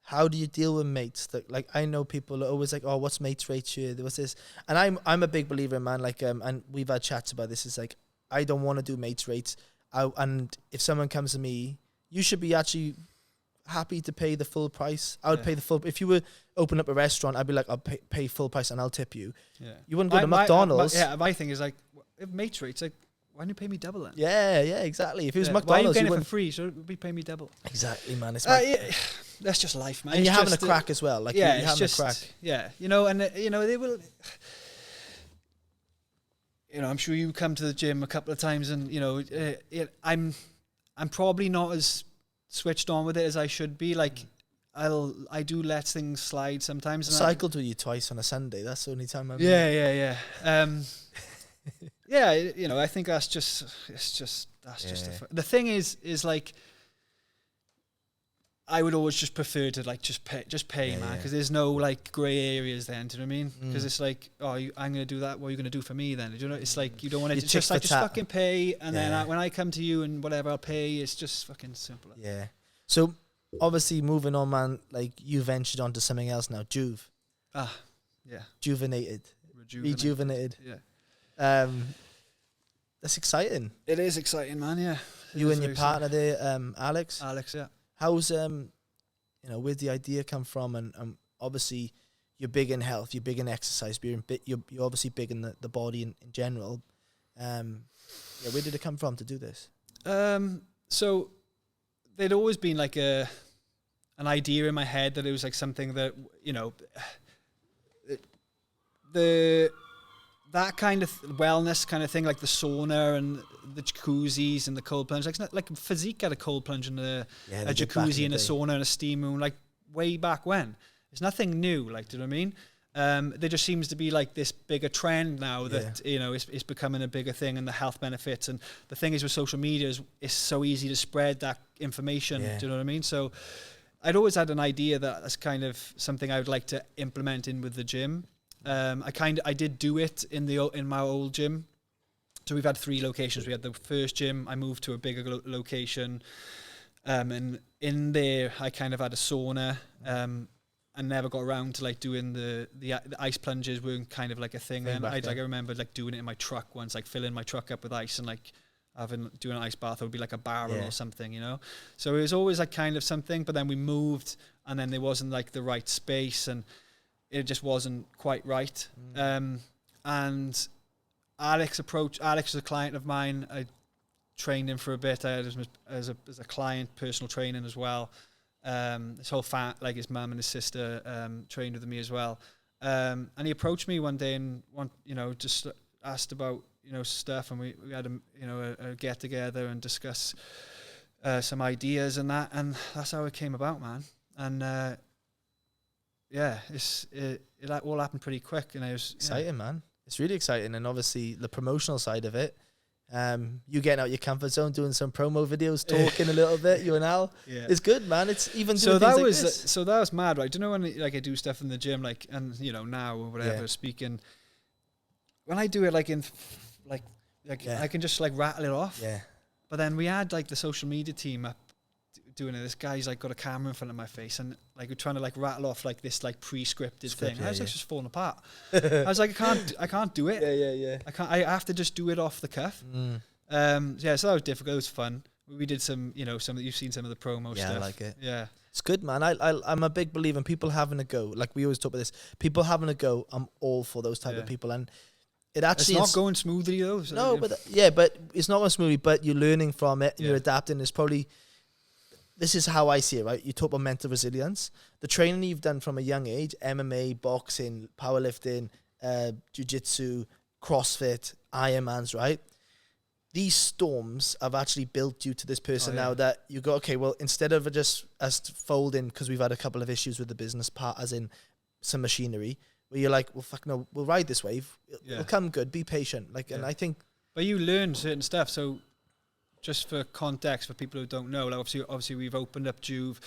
how do you deal with mates? That, like, I know people are always like, oh, what's mates rate here? There was this. And I'm a big believer, man, like, and we've had chats about this. It's like, I don't want to do mates rates. And if someone comes to me, you should be actually happy to pay the full price. I would pay the full. If you were open up a restaurant, I'd be like, I'll pay full price and I'll tip you. Yeah. You wouldn't go to McDonald's. My thing is like, if mates rates, like, why don't you pay me double then? Yeah, exactly. If it was McDonald's, why are you getting it for free? So be paying me double. Exactly, man. It's that's just life, man. And you're having a crack as well. Like, you're having a crack. Yeah, they will. I'm sure you come to the gym a couple of times, and I'm probably not as switched on with it as I should be. Like, I do let things slide sometimes. I cycled with you twice on a Sunday. That's the only time I've Yeah. I think that's just the thing is like, I would always just prefer to like just pay, man, because there's no like grey areas then. Do you know what I mean? Because it's like, oh, I'm gonna do that. What are you gonna do for me then? Do you know? It's like you don't want to just fucking pay, and then when I come to you and whatever I'll pay, it's just fucking simple. Yeah. So obviously moving on, man. Like, you ventured onto something else now, Juve. Rejuvenated. Yeah. That's exciting. It is exciting, man. Yeah. You and your partner there, Alex. Yeah. How's where'd the idea come from? And obviously you're big in health, you're big in exercise, but you're obviously big in the body in general. Where did it come from to do this? So there'd always been like an idea in my head that it was like something that that kind of wellness kind of thing, like the sauna and the jacuzzis and the cold plunge. Like, it's not like Physique had a cold plunge and a jacuzzi and a sauna and a steam room, like way back when. It's nothing new, like, do you know what I mean? There just seems to be like this bigger trend now that, it's becoming a bigger thing, and the health benefits. And the thing is with social media is it's so easy to spread that information. Do you know what I mean? So I'd always had an idea that that's kind of something I would like to implement in with the gym. I did do it in my old gym. So we've had 3 locations. We had the first gym. I moved to a bigger location, and in there I kind of had a sauna. And I never got around to like doing the ice plunges weren't kind of like a thing. And I remember like doing it in my truck once, like filling my truck up with ice and like doing an ice bath. It would be like a barrel or something, you know. So it was always like kind of something. But then we moved, and then there wasn't like the right space, and it just wasn't quite right. And Alex was a client of mine. I trained him for a bit. I had him as a client, personal training as well. His whole like his mum and his sister trained with me as well. And he approached me one day and just asked about stuff, and we had a get together and discuss some ideas and that, and that's how it came about, man. And it all happened pretty quick, and it was exciting, man. It's really exciting, and obviously the promotional side of it. You getting out your comfort zone, doing some promo videos, talking a little bit, you and Al. Yeah. It's good, man. It's even doing so that things was like this. So that was mad, right? Do you know when like I do stuff in the gym, like, and now or whatever, speaking, when I do it like in like I can just like rattle it off. Yeah. But then we had like the social media team up doing it. This guy's like got a camera in front of my face, and like we're trying to like rattle off like this like pre-scripted thing. I was like just falling apart. I was like, I can't do it. Yeah. I have to just do it off the cuff. So that was difficult. It was fun. We did some, you've seen some of the promo stuff. Yeah, I like it. Yeah. It's good, man. I'm a big believer in people having a go. Like we always talk about this. People having a go, I'm all for those type of people. And it actually it's not going smoothly though. So no, but it's not going smoothly, but you're learning from it and you're adapting. It's probably, this is how I see it, right? You talk about mental resilience. The training you've done from a young age, MMA, boxing, powerlifting, jiu-jitsu, CrossFit, Ironmans, right? These storms have actually built you to this person now that you go, okay, well, instead of just us folding, because we've had a couple of issues with the business part, as in some machinery, where you're like, well, fuck no, we'll ride this wave. It'll come good. Be patient. And I think... But you learn certain stuff. So just for context, for people who don't know, like obviously we've opened up Juve.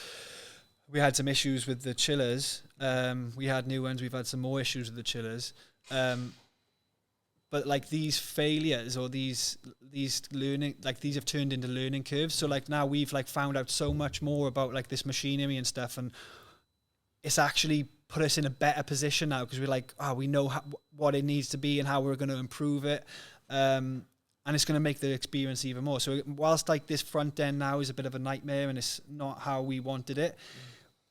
We had some issues with the chillers. We had new ones. We've had some more issues with the chillers. But like these failures or these learning, like these have turned into learning curves. So like now we've like found out so much more about like this machinery and stuff, and it's actually put us in a better position now because we're like, we know what it needs to be and how we're going to improve it. And it's going to make the experience even more. So whilst like this front end now is a bit of a nightmare and it's not how we wanted it,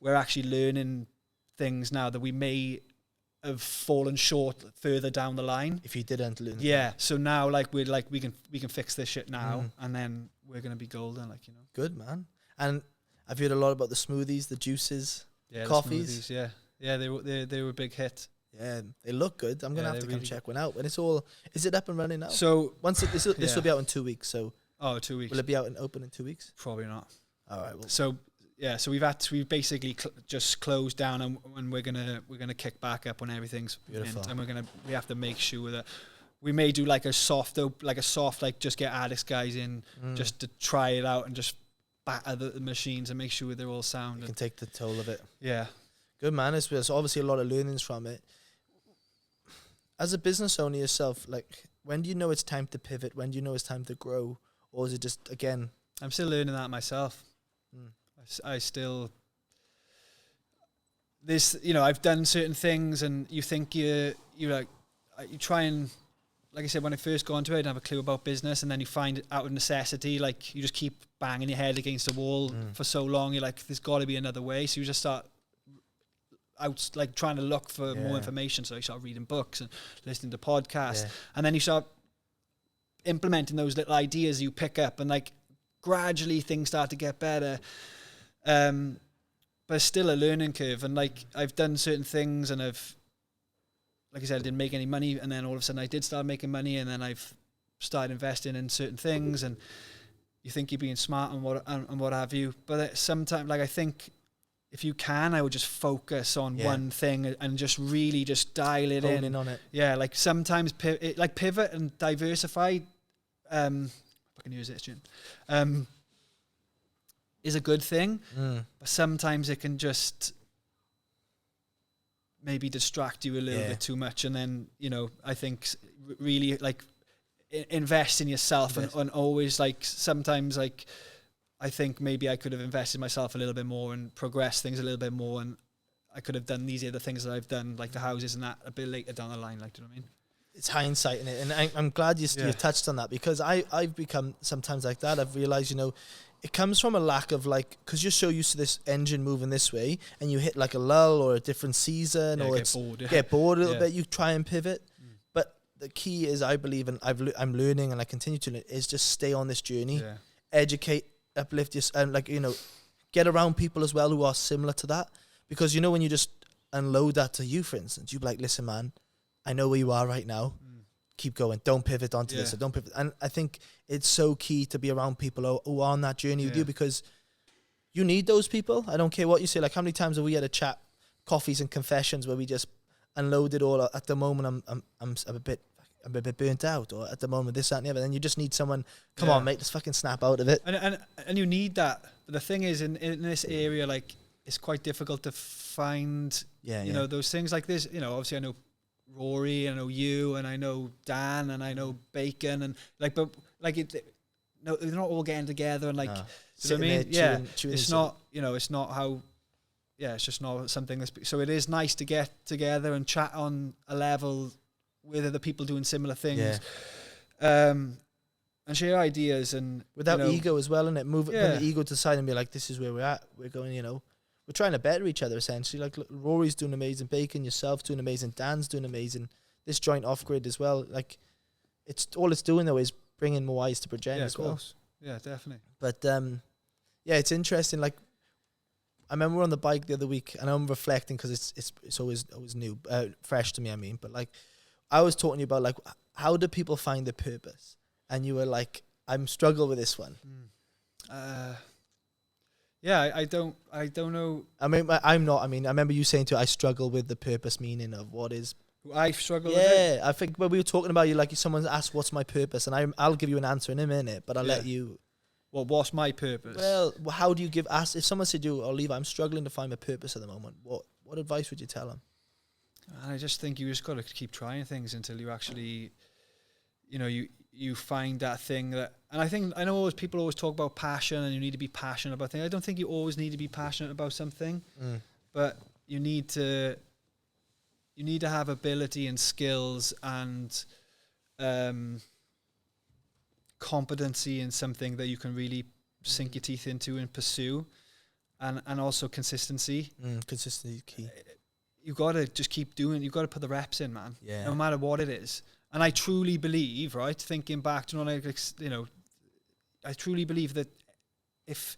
we're actually learning things now that we may have fallen short further down the line if you didn't learn. Yeah. So now like we're like we can fix this shit now, and then we're gonna be golden, like, Good, man. And I've heard a lot about the smoothies, the juices, coffees. The smoothies, they were a big hit. Yeah, they look good. I'm gonna have to come check one out. And is it up and running now? So once this will be out in 2 weeks. So 2 weeks. Will it be out and open in 2 weeks? Probably not. All right. Well. So we've basically just closed down, and we're gonna kick back up when everything's beautiful. And we have to make sure that we may do like a soft like just get Alex guys in just to try it out and just batter the machines and make sure they're all sound. You can take the toll of it. Yeah. Good, man. There's obviously a lot of learnings from it. As a business owner yourself, like, when do you know it's time to pivot? When do you know it's time to grow? Or is it just, again... I'm still learning that myself. I still... I've done certain things, and you think you try and... Like I said, when I first got into it, I didn't have a clue about business, and then you find it out of necessity. Like, you just keep banging your head against the wall for so long. You're like, there's got to be another way. So you just start out, like, trying to look for more information. So you start reading books and listening to podcasts, and then you start implementing those little ideas you pick up, and like gradually things start to get better. But it's still a learning curve, and like I've done certain things, and like I said, I didn't make any money, and then all of a sudden I did start making money, and then I've started investing in certain things, and you think you're being smart and what have you. But sometimes, like, I think if you can, I would just focus on one thing and just really just dial it in on it. Yeah, like sometimes pivot and diversify. If I can use this, Jim, is a good thing, but sometimes it can just maybe distract you a little bit too much, and then I think really like invest in yourself and always, like, sometimes, like, I think maybe I could have invested myself a little bit more and progressed things a little bit more, and I could have done these other things that I've done, like the houses and that, a bit later down the line. Like, do you know what I mean? It's hindsight in it, and I'm glad you touched on that, because I've become sometimes like that. I've realized, it comes from a lack of, like, because you're so used to this engine moving this way, and you hit like a lull or a different season, or get bored a little bit. You try and pivot, but the key is, I believe, and I'm learning, and I continue to learn, is just stay on this journey, educate, uplift yourself, and get around people as well who are similar to that, because when you just unload that to you, for instance, you be like, listen, man, I know where you are right now. Keep going. Don't pivot onto this. Or don't pivot. And I think it's so key to be around people who are on that journey with you, because you need those people. I don't care what you say. Like, how many times have we had a chat, coffees and confessions, where we just unload it all? At the moment, I'm a bit burnt out, or at the moment this, that, and the other. Then you just need someone. Come on, mate. Let's fucking snap out of it. And you need that. But the thing is, in this area, like, it's quite difficult to find. Those things like this. Obviously, I know Rory, I know you, and I know Dan, and I know Bacon, and they're not all getting together and like, you know what I mean? It's not, it's not how, it's just not something that's, so it is nice to get together and chat on a level with other people doing similar things, and share ideas, and without ego as well, and put the ego to the side and be like, this is where we're at. We're going, we're trying to better each other, essentially. Like, look, Rory's doing amazing, Bacon, yourself doing amazing, Dan's doing amazing, this joint off-grid as well. Like, it's doing, though, is bringing more eyes to Bridgend as well. Yeah, definitely. But, it's interesting. Like, I remember we were on the bike the other week, and I'm reflecting, because it's always new, fresh to me, I mean. But, like, I was talking to you about, like, how do people find their purpose? And you were like, I'm struggling with this one. I don't know. I mean, I'm not. I mean, I remember you saying I struggle with the purpose meaning of what is. I struggle with it. Yeah, I think when we were talking about, you, like, someone asked, what's my purpose? And I'll give you an answer in a minute, but I'll let you. Well, what's my purpose? Well, how do you if someone said to you, Levi, I'm struggling to find my purpose at the moment, what advice would you tell them? I just think you just got to keep trying things until you actually, you find that thing that, and I know people always talk about passion, and you need to be passionate about things. I don't think you always need to be passionate about something, but you need to have ability and skills and competency in something that you can really sink your teeth into and pursue, and also consistency. Consistency is key. You got to just keep doing. You got to put the reps in, man. Yeah. No matter what it is. And I truly believe, right, thinking back to, I truly believe that if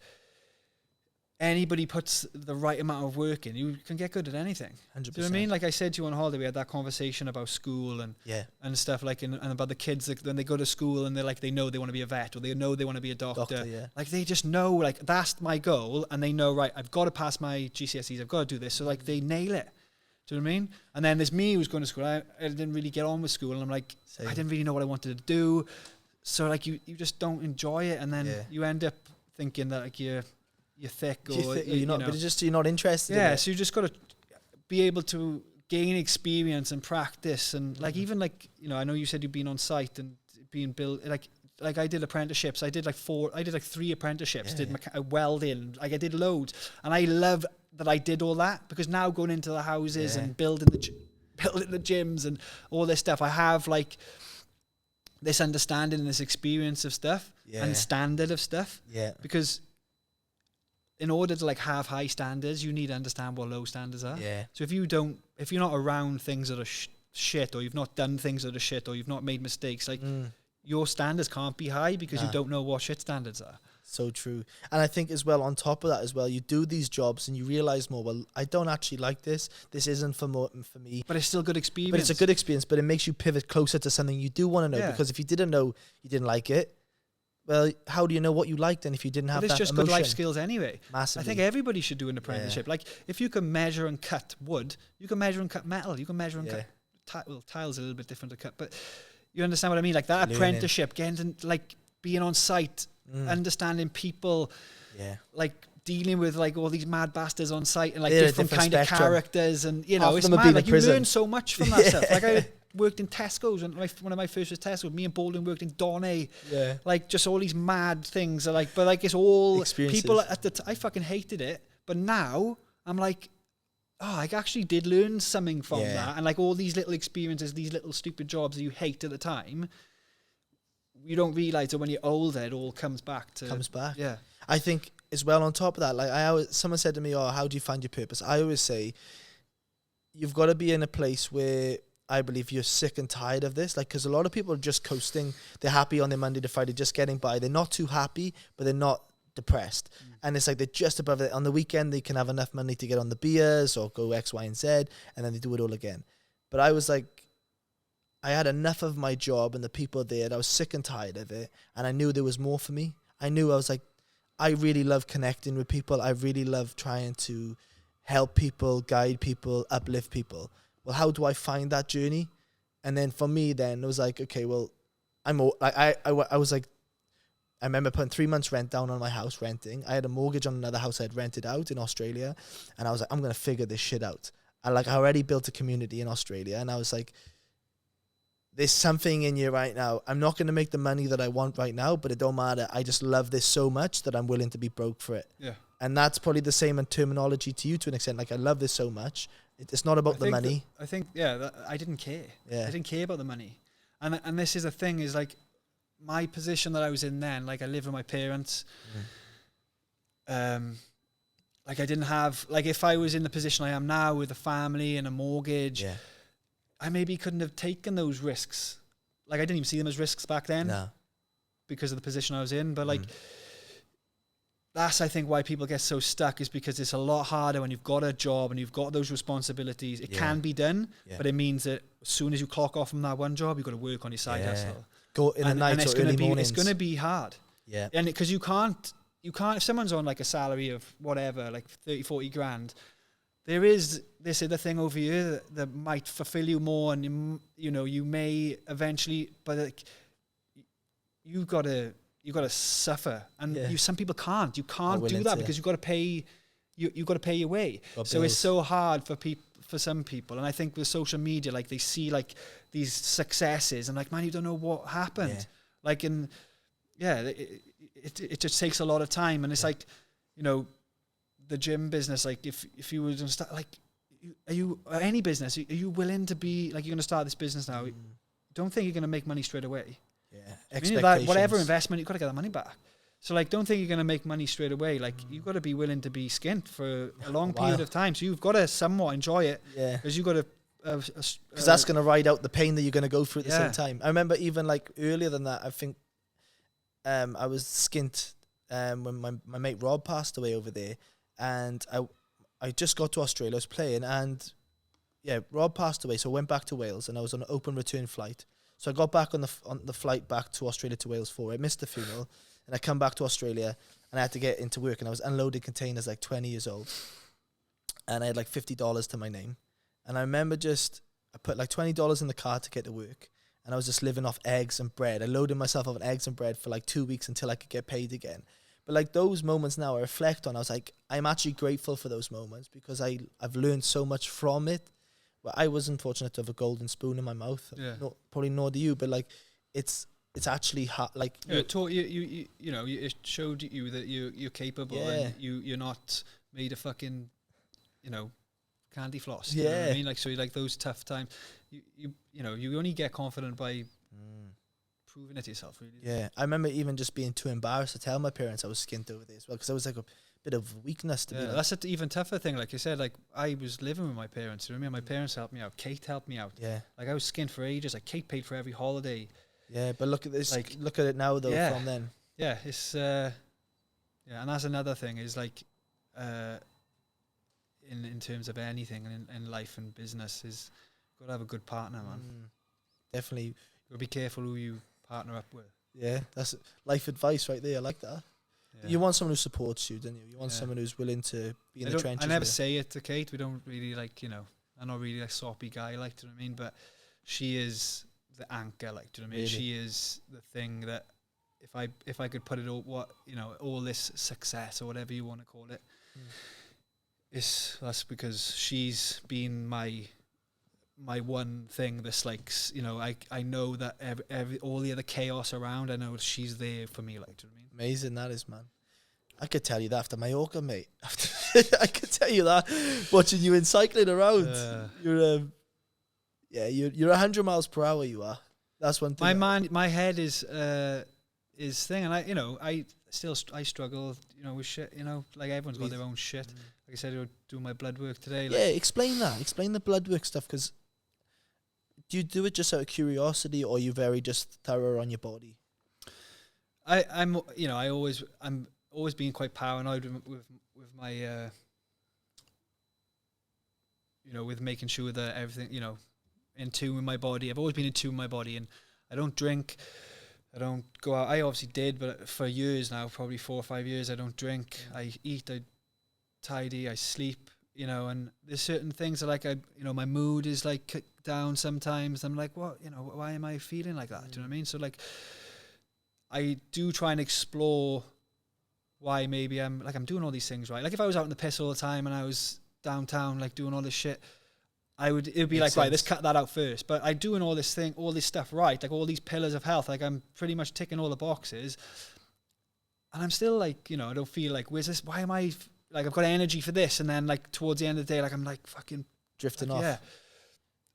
anybody puts the right amount of work in, you can get good at anything. 100%. Do you know what I mean? Like I said to you on holiday, we had that conversation about school and stuff, like, and about the kids that when they go to school and they know they want to be a vet, or they know they want to be a doctor. Like, they just know, like, that's my goal, and they know, right, I've got to pass my GCSEs, I've got to do this. So, like, they nail it. Do you know what I mean? And then there's me who's going to school. I didn't really get on with school, and I'm like, I didn't really know what I wanted to do. So, like, you just don't enjoy it, and then you end up thinking that, like, you're thick, or you're not, but it's just you're not interested. Yeah, in it. so you just got to be able to gain experience and practice, and like, even like, I know you said you've been on site and being built, like I did apprenticeships. I did like 3 apprenticeships. Did welding. Like, I did loads, and I love that I did all that, because now going into the houses and building the gyms and all this stuff, I have like this understanding and this experience of stuff and standard of stuff. Yeah. Because in order to like have high standards, you need to understand what low standards are. Yeah. So if you're not around things that are shit, or you've not done things that are shit, or you've not made mistakes, like your standards can't be high, because you don't know what shit standards are. So true. And I think as well, on top of that as well, you do these jobs and you realize more, well, I don't actually like this. This isn't for me. But it's still good experience. But it's a good experience, but it makes you pivot closer to something you do want to know. Because if you didn't know you didn't like it, well, how do you know what you liked then if you didn't have that emotion? It's just good life skills anyway. Massively. I think everybody should do an apprenticeship. Like, if you can measure and cut wood, you can measure and cut metal, you can measure and cut tiles, a little bit different to cut, but you understand what I mean? Like, that apprenticeship, getting to, like, being on site, understanding people, like dealing with like all these mad bastards on site, and like different kind of characters, and it's mad. Like, you learn so much from that stuff. Like, I worked in Tesco's, and one of my first was Tesco's. Me and Baldwin worked in Donny. Yeah. Like, just all these mad things are like, but like, it's all people at the I fucking hated it, but now I'm like, I actually did learn something from Yeah. that. And like all these little experiences, these little stupid jobs that you hate at the time, you don't realize that when you're older, it all comes back. Yeah. I think as well on top of that, like someone said to me, "Oh, how do you find your purpose?" I always say, you've got to be in a place where I believe you're sick and tired of this. Like, because a lot of people are just coasting. They're happy on their Monday to Friday, just getting by. They're not too happy, but they're not depressed. And it's like they're just above it. On the weekend, they can have enough money to get on the beers or go X, Y, and Z, and then they do it all again. But I was like, I had enough of my job and the people there. I was sick and tired of it, and I knew there was more for me. I was like, I really love connecting with people. I really love trying to help people, guide people, uplift people. Well, how do I find that journey? And then for me, then it was like, okay, well, I was like, I remember putting 3 months rent down on my house, renting. I had a mortgage on another house I'd rented out in Australia, and I was like, I'm gonna figure this shit out. I already built a community in Australia, and I was like, there's something in you right now. I'm not going to make the money that I want right now, but it don't matter. I just love this so much that I'm willing to be broke for it. Yeah. And that's probably the same in terminology to you to an extent. Like, I love this so much. It's not about the money. I didn't care. Yeah. I didn't care about the money. And this is the thing is like my position that I was in then, like I live with my parents. Like I didn't have, like if I was in the position I am now with a family and a mortgage, I maybe couldn't have taken those risks. Like I didn't even see them as risks back then because of the position I was in. But like, that's, I think, why people get so stuck is because it's a lot harder when you've got a job and you've got those responsibilities. It can be done, but it means that as soon as you clock off from that one job, you've got to work on your side hustle. Go in the night or early mornings. It's going to be hard. Yeah. And because you can't, if someone's on like a salary of whatever, like 30, 40 grand, there is this other thing over here that might fulfill you more, and you may eventually, but like, you gotta suffer, and some people can't. You can't do that because you've got to pay. You got to pay your way. So it's so hard for some people, and I think with social media, like they see like these successes, and like, man, you don't know what happened. Like, it just takes a lot of time, and it's like, the gym business, like if you were to start, like, any business, are you willing to be like, you're going to start this business now? Don't think you're going to make money straight away. Expectations. Whatever investment, you've got to get that money back. So like, don't think you're going to make money straight away. Like, you've got to be willing to be skint for a long period of time. So you've got to somewhat enjoy it. Because you've got to, because that's going to ride out the pain that you're going to go through at the same time. I remember even like earlier than that, I think I was skint when my mate Rob passed away over there, and I just got to Australia. I was playing, and Rob passed away, so I went back to Wales, and I was on an open return flight. So I got back on the flight back to Australia to Wales for it. I missed the funeral, and I come back to Australia, and I had to get into work, and I was unloading containers like 20 years old, and I had like $50 to my name, and I remember I put like $20 in the car to get to work, and I was just living off eggs and bread. I loaded myself up on eggs and bread for like 2 weeks until I could get paid again. But like those moments now I reflect on, I was like, I'm actually grateful for those moments because I've learned so much from it. Well, I wasn't fortunate to have a golden spoon in my mouth. Probably nor do you, but like it's actually like it taught you it showed you that you're capable and you're not made of fucking candy floss. You know what I mean? Like, so like those tough times, you only get confident by proving it to yourself, really. Yeah, I remember even just being too embarrassed to tell my parents I was skint over there as well, because I was like a bit of weakness to be like. That's an even tougher thing. Like you said, like I was living with my parents. You know what I mean? My parents helped me out. Kate helped me out. Yeah. Like I was skint for ages. Like Kate paid for every holiday. Yeah, but look at this. Like, look at it now though. From then. Yeah, it's and that's another thing is like, in terms of anything in life and business is got to have a good partner, man. Definitely. You got to be careful who you partner up with. Yeah, that's life advice right there. I like that. Yeah. You want someone who supports you, don't you? You want someone who's willing to be in the trenches. I never say it to Kate. We don't really like, I'm not really a soppy guy, like, do you know what I mean? But she is the anchor, like, do you know what I mean? Really? She is the thing that if I could put it all, all this success or whatever you want to call it, that's because she's been my one thing that's like, I know that every all the other chaos around, I know she's there for me, like, do you know what I mean? Amazing that is, man. I could tell you that after Mallorca, mate. I could tell you that watching you in cycling around. You're 100 miles per hour. You are. That's one thing. My head is thing, and I struggle, with shit. Like everyone's got their own shit. Like I said, I do my blood work today. Yeah, explain that. Explain the blood work stuff, because do you do it just out of curiosity, or are you very just thorough on your body? I'm always being quite paranoid with my with making sure that everything in tune with my body. I've always been in tune with my body, and I don't drink, I don't go out. I obviously did, but for years now, probably 4 or 5 years, I don't drink. I eat, I tidy, I sleep, and there's certain things that like my mood is like kicked down sometimes. I'm like, what, why am I feeling like that? Do you know what I mean? So like I do try and explore why maybe I'm doing all these things right. Like if I was out in the piss all the time and I was downtown like doing all this shit, it would be like, right, let's cut that out first. But I'm doing all this stuff right, like all these pillars of health, like I'm pretty much ticking all the boxes, and I'm still like, I don't feel like, where's this, why am I like, I've got energy for this, and then like towards the end of the day, like I'm like fucking drifting off. Yeah.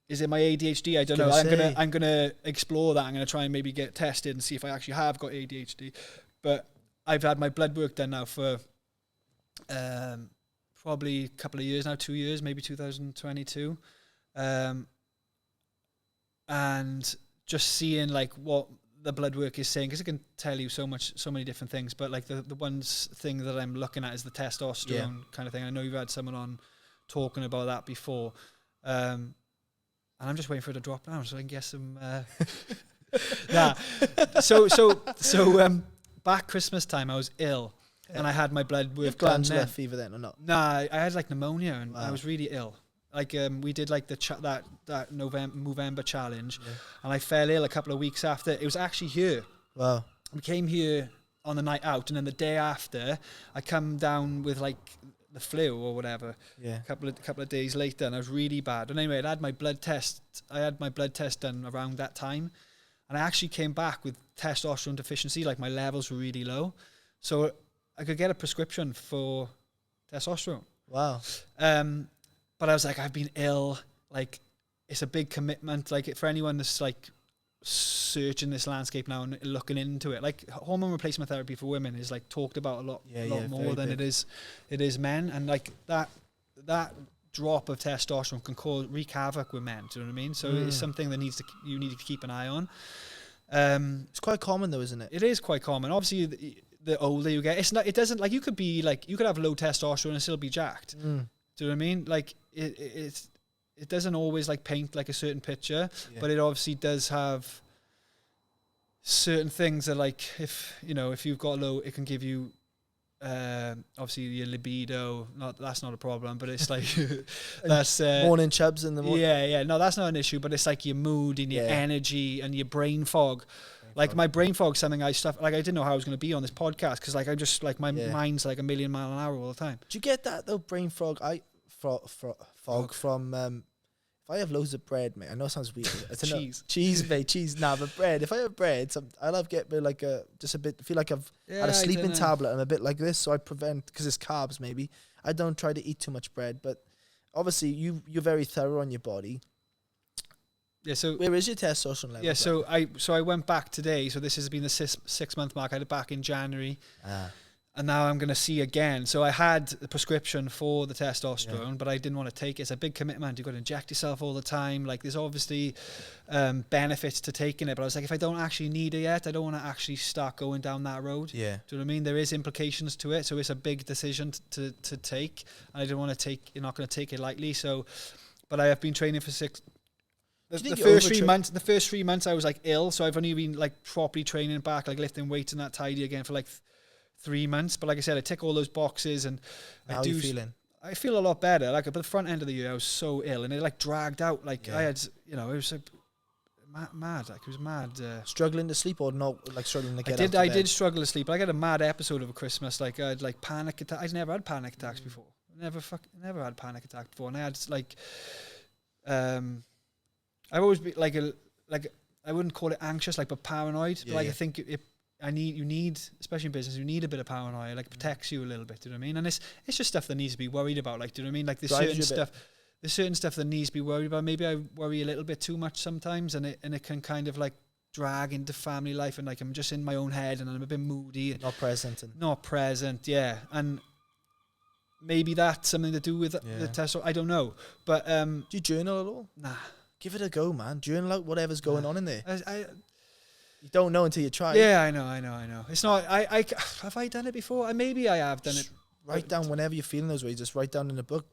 Is it my ADHD? I don't know. I'm gonna explore that. I'm gonna try and maybe get tested and see if I actually have got ADHD. But I've had my blood work done now for probably a couple of years now, 2 years, maybe 2022. And just seeing like what the blood work is saying, because it can tell you so many different things. But like the one thing that I'm looking at is the testosterone kind of thing. I know you've had someone on talking about that before. And I'm just waiting for it to drop down so I can get some. So back Christmas time, I was ill, and I had my blood work done. Glandular fever then or not? Nah, I had like pneumonia, and I was really ill. Like we did like that November challenge, and I fell ill a couple of weeks after. It was actually here. Wow. We came here on the night out, and then the day after, I come down with like the flu or whatever. Yeah. A couple of days later, and I was really bad. And anyway, I had my blood test done around that time, and I actually came back with testosterone deficiency. Like my levels were really low, so I could get a prescription for testosterone. Wow. But I was like, I've been ill. Like, it's a big commitment. Like for anyone that's like searching this landscape now and looking into it, like hormone replacement therapy for women is like talked about a lot more than it is men, and like that drop of testosterone can wreak havoc with men. Do you know what I mean? So it's something that you need to keep an eye on. It's quite common though, isn't it? It is quite common. Obviously, the older you get, it doesn't like you could have low testosterone and still be jacked. Do you know what I mean? Like it doesn't always like paint like a certain picture, but it obviously does have certain things that like if you've got low, it can give you obviously your libido. That's not a problem, but it's like that's morning chubs in the morning. Yeah. No, that's not an issue, but it's like your mood and your energy and your brain fog. Like my brain fog, something I didn't know how I was going to be on this podcast because like I just like my mind's like a million mile an hour all the time. Do you get that though, brain fog? Fog from if I have loads of bread, mate. I know it sounds weird. Cheese, mate. Cheese. Nah, but bread. If I have bread, I love get like feel like I've had a sleeping tablet. I'm a bit like this, so I prevent because it's carbs. Maybe I don't try to eat too much bread, but obviously you're very thorough on your body. Yeah. So where is your testosterone level? Yeah. So I went back today. So this has been the 6 month mark. I had it back in January. And now I'm going to see again. So I had the prescription for the testosterone, but I didn't want to take it. It's a big commitment. You've got to inject yourself all the time. Like there's obviously benefits to taking it. But I was like, if I don't actually need it yet, I don't want to actually start going down that road. Yeah. Do you know what I mean? There is implications to it. So it's a big decision to take. And I didn't want to take, you're not going to take it lightly. So, but I have been training for the first 3 months I was like ill. So I've only been like properly training back, like lifting weights and that tidy again for like 3 months, but like I said, I tick all those boxes, and how are you feeling? I feel a lot better. Like, but the front end of the year, I was so ill, and it like dragged out. Like I had, it was like mad. Like it was mad. Struggling to sleep or not? Like struggling to get out of bed? I did struggle to sleep. I had a mad episode over Christmas. Like I had like panic attack. I'd never had panic attacks before. Never had panic attack before, and I had like, I've always been like I wouldn't call it anxious, like but paranoid. But like I think you need, especially in business, you need a bit of paranoia, like it protects you a little bit, do you know what I mean? And it's just stuff that needs to be worried about, like, do you know what I mean? Like there's certain stuff that needs to be worried about. Maybe I worry a little bit too much sometimes, and it can kind of like drag into family life, and like I'm just in my own head and I'm a bit moody. Not present, yeah. And maybe that's something to do with the test. I don't know. But do you journal at all? Nah. Give it a go, man. Journal out whatever's going on in there. You don't know until you try. Yeah, I know. It's not. I have I done it before? Maybe I have done it. Write down whenever you're feeling those ways. Just write down in a book.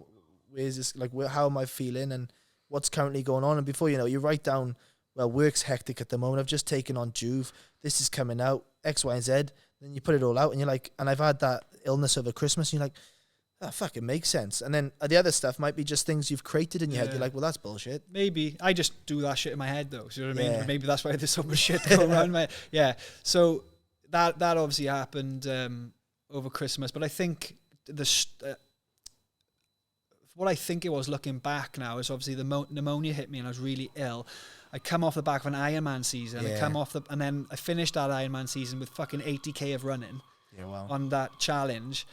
Where's this? Like, how am I feeling, and what's currently going on? And before you know, you write down. Well, work's hectic at the moment. I've just taken on Juve. This is coming out. X, Y, and Z. Then you put it all out, and you're like, and I've had that illness over Christmas. And you're like, that fucking makes sense. And then the other stuff might be just things you've created in your head. You're like, well, that's bullshit. Maybe. I just do that shit in my head, though. So you know what I mean? Maybe that's why there's so much shit going around my head. Yeah. So that obviously happened over Christmas. But I think what I think it was looking back now is obviously the pneumonia hit me and I was really ill. I come off the back of an Ironman season. And then I finished that Ironman season with fucking 80k of running on that challenge.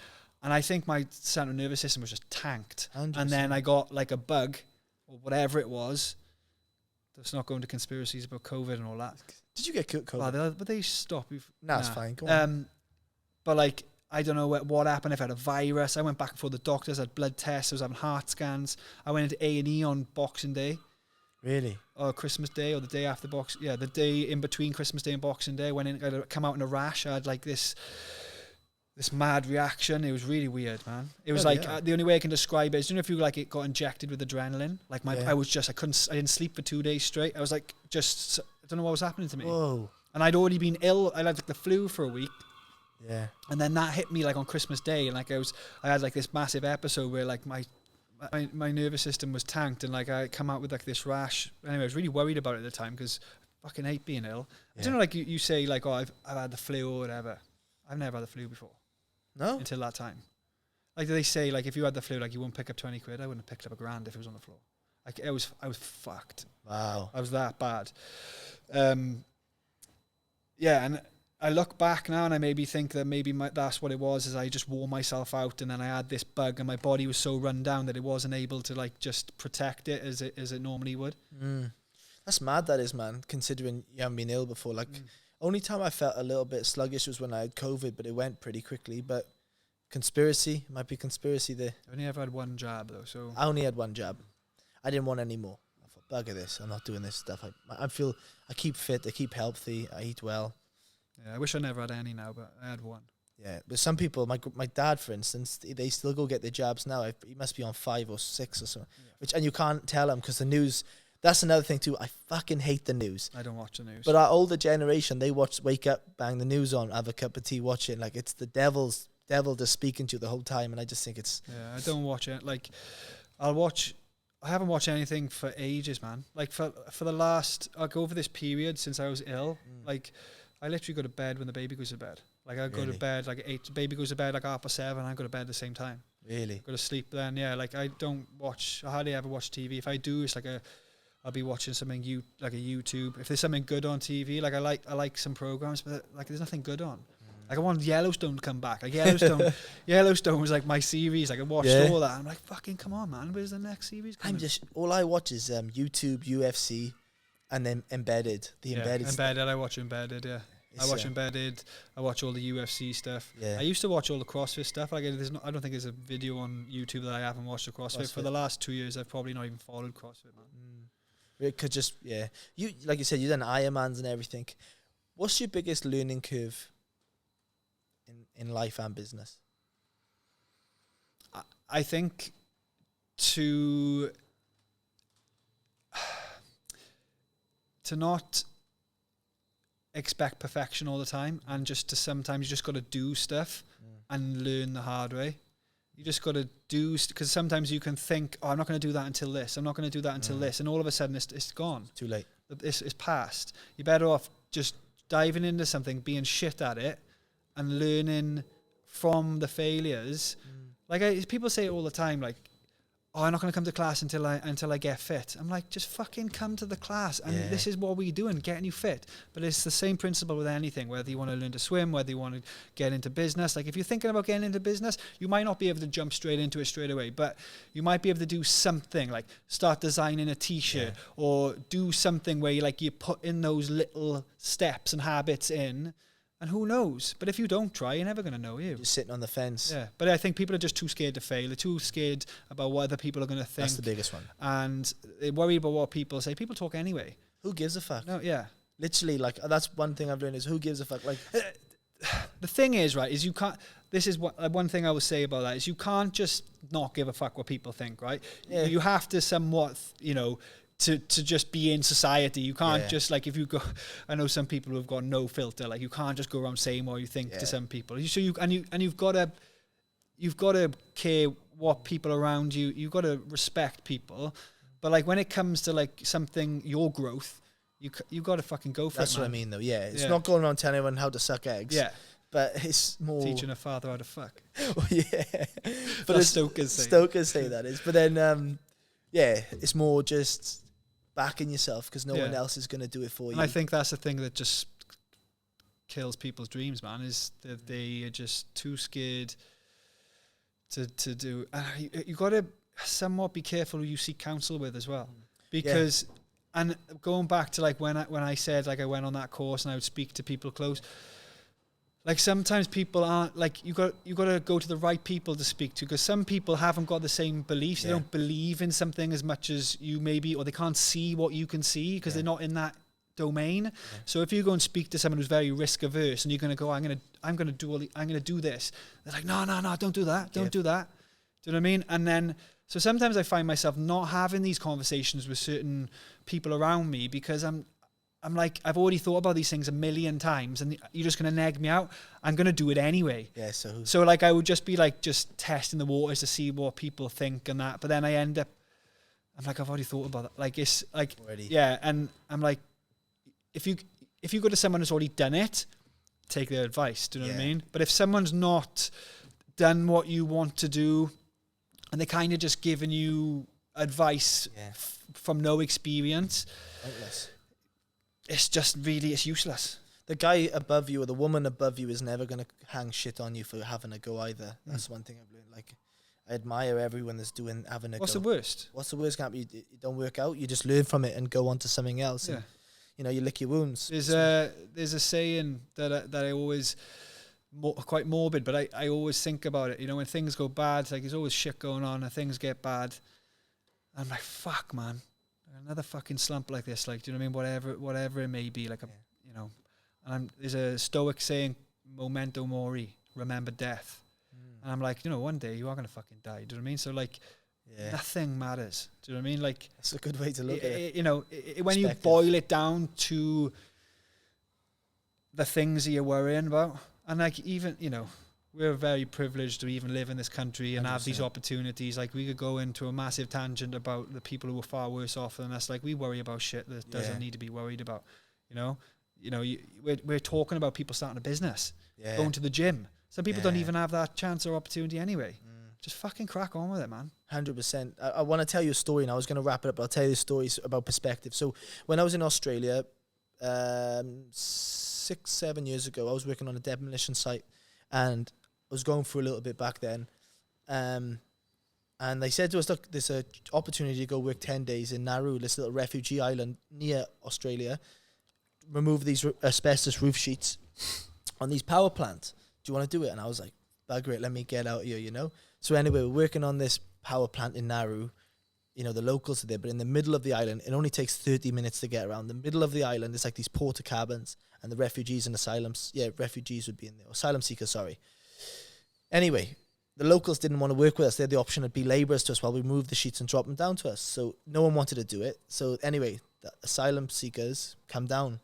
And I think my central nervous system was just tanked. 100%. And then I got like a bug or whatever it was. Let's not go into conspiracies about COVID and all that. Did you get COVID? Oh, but they stop you. Nah, it's fine. Go on. But like, I don't know what happened. If I had a virus, I went back before the doctors, had blood tests, I was having heart scans. I went into A&E on Boxing Day. Really? Or Christmas Day, or the day after the day in between Christmas Day and Boxing Day. I went in, I come out in a rash. I had like this mad reaction. It was really weird, man. It was the only way I can describe it is, you know, if you like it got injected with adrenaline, like I didn't sleep for 2 days straight. I was like, I don't know what was happening to me. Whoa. And I'd already been ill. I had like the flu for a week. Yeah. And then that hit me like on Christmas Day, and like I had like this massive episode where like my nervous system was tanked, and like I come out with like this rash. Anyway, I was really worried about it at the time because I fucking hate being ill. I don't know, like you say like, oh, I've had the flu or whatever. I've never had the flu before. No? Until that time. Like they say, like if you had the flu, like you wouldn't pick up 20 quid. I wouldn't have picked up $1,000 if it was on the floor. Like I was fucked. Wow. I was that bad. Yeah, and I look back now and I maybe think that maybe that's what it was, is I just wore myself out, and then I had this bug and my body was so run down that it wasn't able to like just protect it as it normally would. That's mad, that is, man, considering you haven't been ill before. Like only time I felt a little bit sluggish was when I had COVID, but it went pretty quickly. But might be conspiracy there. I only ever had one jab though, so I only had one jab. I didn't want any more. I thought, bugger this, I'm not doing this stuff. I keep fit, I keep healthy, I eat well. Yeah, I wish I never had any now, but I had one. Yeah, but some people, my dad, for instance, they still go get their jabs now. He must be on 5 or 6 or something. Yeah. And you can't tell him because the news. That's another thing too. I fucking hate the news. I don't watch the news. But our older generation, they wake up, bang the news on, have a cup of tea, watch it. Like it's the devil just speaking to you the whole time, and I just think it's. Yeah, I don't watch it. Like, I haven't watched anything for ages, man. Like for the last, like over this period since I was ill, like. I literally go to bed when the baby goes to bed. Like I go to bed like 8. The baby goes to bed like 7:30. I go to bed at the same time. Really? Go to sleep then. Yeah. Like I hardly ever watch TV. If I do, it's like I'll be watching something like a YouTube. If there's something good on TV, like I like some programs, but like there's nothing good on. Like I want Yellowstone to come back. Like Yellowstone was like my series. Like I watched all that. I'm like, fucking come on, man. Where's the next series coming? All I watch is YouTube, UFC, and then Embedded. Embedded. I watch Embedded. Yeah. I watch Embedded. I watch all the UFC stuff. Yeah. I used to watch all the CrossFit stuff. Like I don't think there's a video on YouTube that I haven't watched of CrossFit. For the last 2 years. I've probably not even followed CrossFit, man. It could just You like you said, you've done Ironmans and everything. What's your biggest learning curve in life and business? I think to not expect perfection all the time, and just to sometimes you just got to do stuff and learn the hard way. You just got to do, because sometimes you can think, oh, I'm not going to do that until this. I'm not going to do that until this. And all of a sudden it's gone. Too late. It's past. You're better off just diving into something, being shit at it, and learning from the failures. Like people say it all the time, like, oh, I'm not going to come to class until I get fit. I'm like, just fucking come to the class, and Yeah. this is what we're doing, getting you fit. But it's the same principle with anything, whether you want to learn to swim, whether you want to get into business. Like if you're thinking about getting into business, you might not be able to jump straight into it straight away, but you might be able to do something like start designing a t-shirt or do something where you put in those little steps and habits in. And who knows? But if you don't try, you're never going to know, you. Just sitting on the fence. Yeah. But I think people are just too scared to fail. They're too scared about what other people are going to think. That's the biggest one. And they worry about what people say. People talk anyway. Who gives a fuck? No, yeah. Literally, like, that's one thing I've learned is who gives a fuck? Like, the thing is, right, is you can't, this is what one thing I will say about that is you can't just not give a fuck what people think, right? Yeah. You have to somewhat, to just be in society. You can't just like, if you go, I know some people who've got no filter, like you can't just go around saying what you think to some people. So you've got to care what people around you, you've got to respect people. But like when it comes to like something, your growth, you got to fucking go for that's it, man. what I mean though. Yeah. It's not going around telling everyone how to suck eggs. Yeah. But it's more Teaching a father how to fuck. yeah. But That's Stokers say. Stokers say that is. But then it's more just backing yourself because no one else is going to do it for you. And I think that's the thing that just kills people's dreams, man, is that they are just too scared to do. You got to somewhat be careful who you seek counsel with as well, because and going back to like when I said like I went on that course and I would speak to people close. Like sometimes people aren't like you got to go to the right people to speak to, because some people haven't got the same beliefs. They don't believe in something as much as you maybe, or they can't see what you can see because they're not in that domain. So if you go and speak to someone who's very risk averse and you're going to go, I'm going to do this. They're like, no, don't do that. Don't do that. Do you know what I mean? And then, so sometimes I find myself not having these conversations with certain people around me because I'm like, I've already thought about these things a million times and you're just going to nag me out. I'm going to do it anyway. Yeah. So like, I would just be like, just testing the waters to see what people think and that. But then I end up, I'm like, I've already thought about that. Like, it's like, and I'm like, if you go to someone who's already done it, take their advice. Do you know what I mean? But if someone's not done what you want to do and they're kind of just giving you advice from no experience, it's just really, it's useless. The guy above you or the woman above you is never going to hang shit on you for having a go either. That's one thing I've learned. Like, I admire everyone that's having a go. What's the worst? What's the worst? You don't work out. You just learn from it and go on to something else. Yeah. And, you lick your wounds. There's a saying that I always, quite morbid, but I always think about it. When things go bad, like there's always shit going on and things get bad. I'm like, fuck, man. Another fucking slump like this, like, do you know what I mean? Whatever it may be, like, and there's a Stoic saying, memento mori, remember death. And I'm like, one day you are going to fucking die. Do you know what I mean? So, like, nothing matters. Do you know what I mean? Like, that's a good way to look at it. When you boil it down to the things that you're worrying about, and like, even, we're very privileged to even live in this country and 100%. Have these opportunities. Like, we could go into a massive tangent about the people who are far worse off than us. Like, we worry about shit that doesn't need to be worried about. We're talking about people starting a business, going to the gym. Some people don't even have that chance or opportunity anyway. Just fucking crack on with it, man. 100%. I want to tell you a story, and I was going to wrap it up, but I'll tell you the stories about perspective. So when I was in Australia 6-7 years ago, I was working on a demolition site, and I was going through a little bit back then. And they said to us, look, there's an opportunity to go work 10 days in Nauru, this little refugee island near Australia, remove these asbestos roof sheets on these power plants. Do you want to do it? And I was like, bugger it, let me get out here, So anyway, we're working on this power plant in Nauru. The locals are there, but in the middle of the island, it only takes 30 minutes to get around. The middle of the island, there's like these porta cabins, and the refugees and asylums, refugees would be in there, asylum seekers, sorry. Anyway, the locals didn't want to work with us. They had the option to be labourers to us while we moved the sheets and drop them down to us. So no one wanted to do it. So anyway, the asylum seekers come down,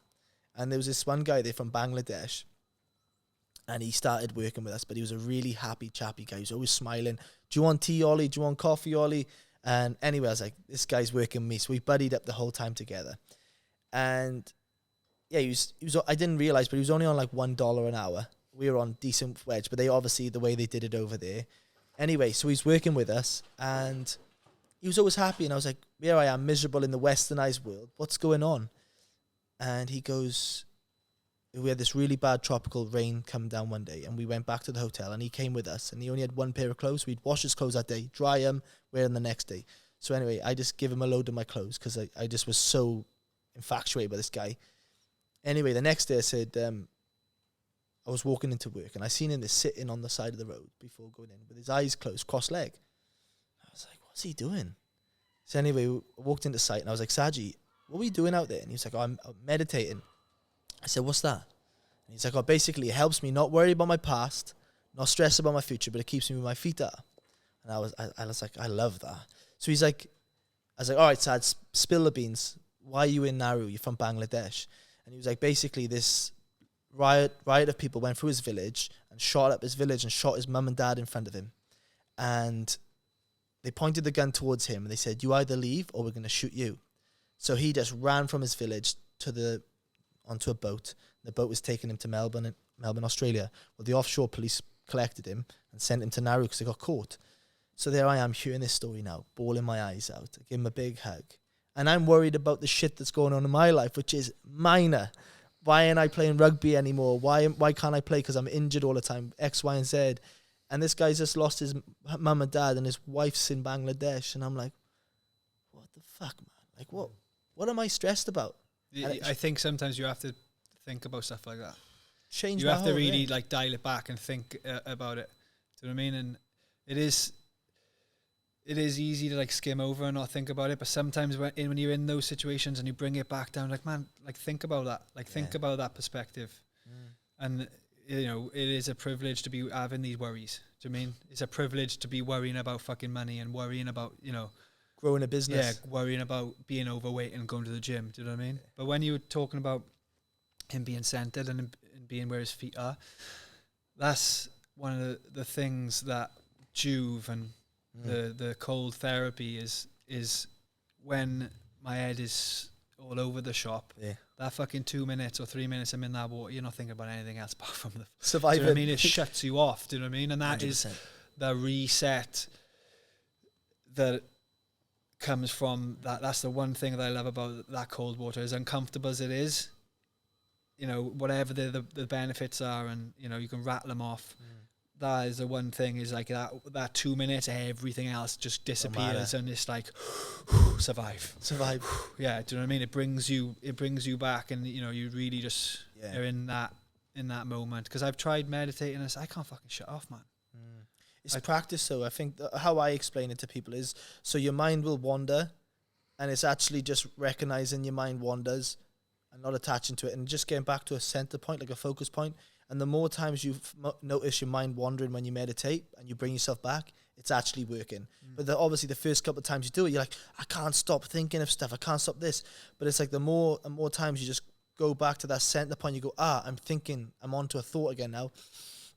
and there was this one guy there from Bangladesh, and he started working with us, but he was a really happy, chappy guy. He was always smiling. Do you want tea, Ollie? Do you want coffee, Ollie? And anyway, I was like, this guy's working with me. So we buddied up the whole time together. And he was I didn't realize, but he was only on like $1 an hour. We were on decent wage, but they obviously, the way they did it over there. Anyway, so he's working with us, and he was always happy. And I was like, here I am, miserable in the westernized world. What's going on? And he goes, we had this really bad tropical rain come down one day, and we went back to the hotel, and he came with us, and he only had one pair of clothes. We'd wash his clothes that day, dry them, wear them the next day. So anyway, I just give him a load of my clothes because I just was so infatuated by this guy. Anyway, the next day I said, I was walking into work, and I seen him sitting on the side of the road before going in with his eyes closed, cross-legged. I was like, what's he doing? So anyway, we walked into site, and I was like, Saji, what are you doing out there? And he was like, I'm meditating. I said, what's that? And he's like, oh, basically it helps me not worry about my past, not stress about my future, but it keeps me with my feet up. And I was like, I love that. So he's like, I was like, all right, Sad, spill the beans. Why are you in Nauru? You're from Bangladesh. And he was like, basically this riot of people went through his village and shot up his village and shot his mum and dad in front of him. And they pointed the gun towards him and they said, you either leave or we're going to shoot you. So he just ran from his village onto a boat. The boat was taking him to Melbourne, Australia. Well, the offshore police collected him and sent him to Nauru because they got caught. So there I am hearing this story now, bawling my eyes out. I give him a big hug. And I'm worried about the shit that's going on in my life, which is minor. Why ain't I playing rugby anymore? Why can't I play? Because I'm injured all the time, X, Y, and Z. And this guy's just lost his mum and dad and his wife's in Bangladesh. And I'm like, what the fuck, man? Like, what am I stressed about? I think sometimes you have to think about stuff like that. Change. You have to really like dial it back and think about it. Do you know what I mean? And it is easy to like skim over and not think about it. But sometimes when you're in those situations and you bring it back down, like, man, like think about that. Like think about that perspective. And you know, it is a privilege to be having these worries. Do you know what I mean? It's a privilege to be worrying about fucking money and worrying about, you know, growing a business. Yeah, worrying about being overweight and going to the gym. Do you know what I mean? But when you were talking about him being centered and being where his feet are, that's one of the things that Juve and the cold therapy is when my head is all over the shop. Yeah. That fucking 2 minutes or 3 minutes I'm in that water, you're not thinking about anything else apart from the surviving. Do you know what I mean? It shuts you off. Do you know what I mean? And that 100%. Is the reset that comes from that. That's the one thing that I love about that cold water, as uncomfortable as it is. You know, whatever the benefits are, and you know, you can rattle them off. That is the one thing, is like that 2 minutes, everything else just disappears, and it's like survive. Yeah, do you know what I mean? It brings you back, and you know, you really just are in that moment. Because I've tried meditating, and I can't fucking shut off, man. It's practice, though. I think how I explain it to people is, so your mind will wander, and it's actually just recognizing your mind wanders and not attaching to it, and just getting back to a center point, like a focus point. And the more times you notice your mind wandering when you meditate and you bring yourself back, it's actually working. But obviously the first couple of times you do it, you're like, I can't stop thinking of stuff. I can't stop this. But it's like the more and more times you just go back to that center point, you go, I'm thinking, I'm onto a thought again now.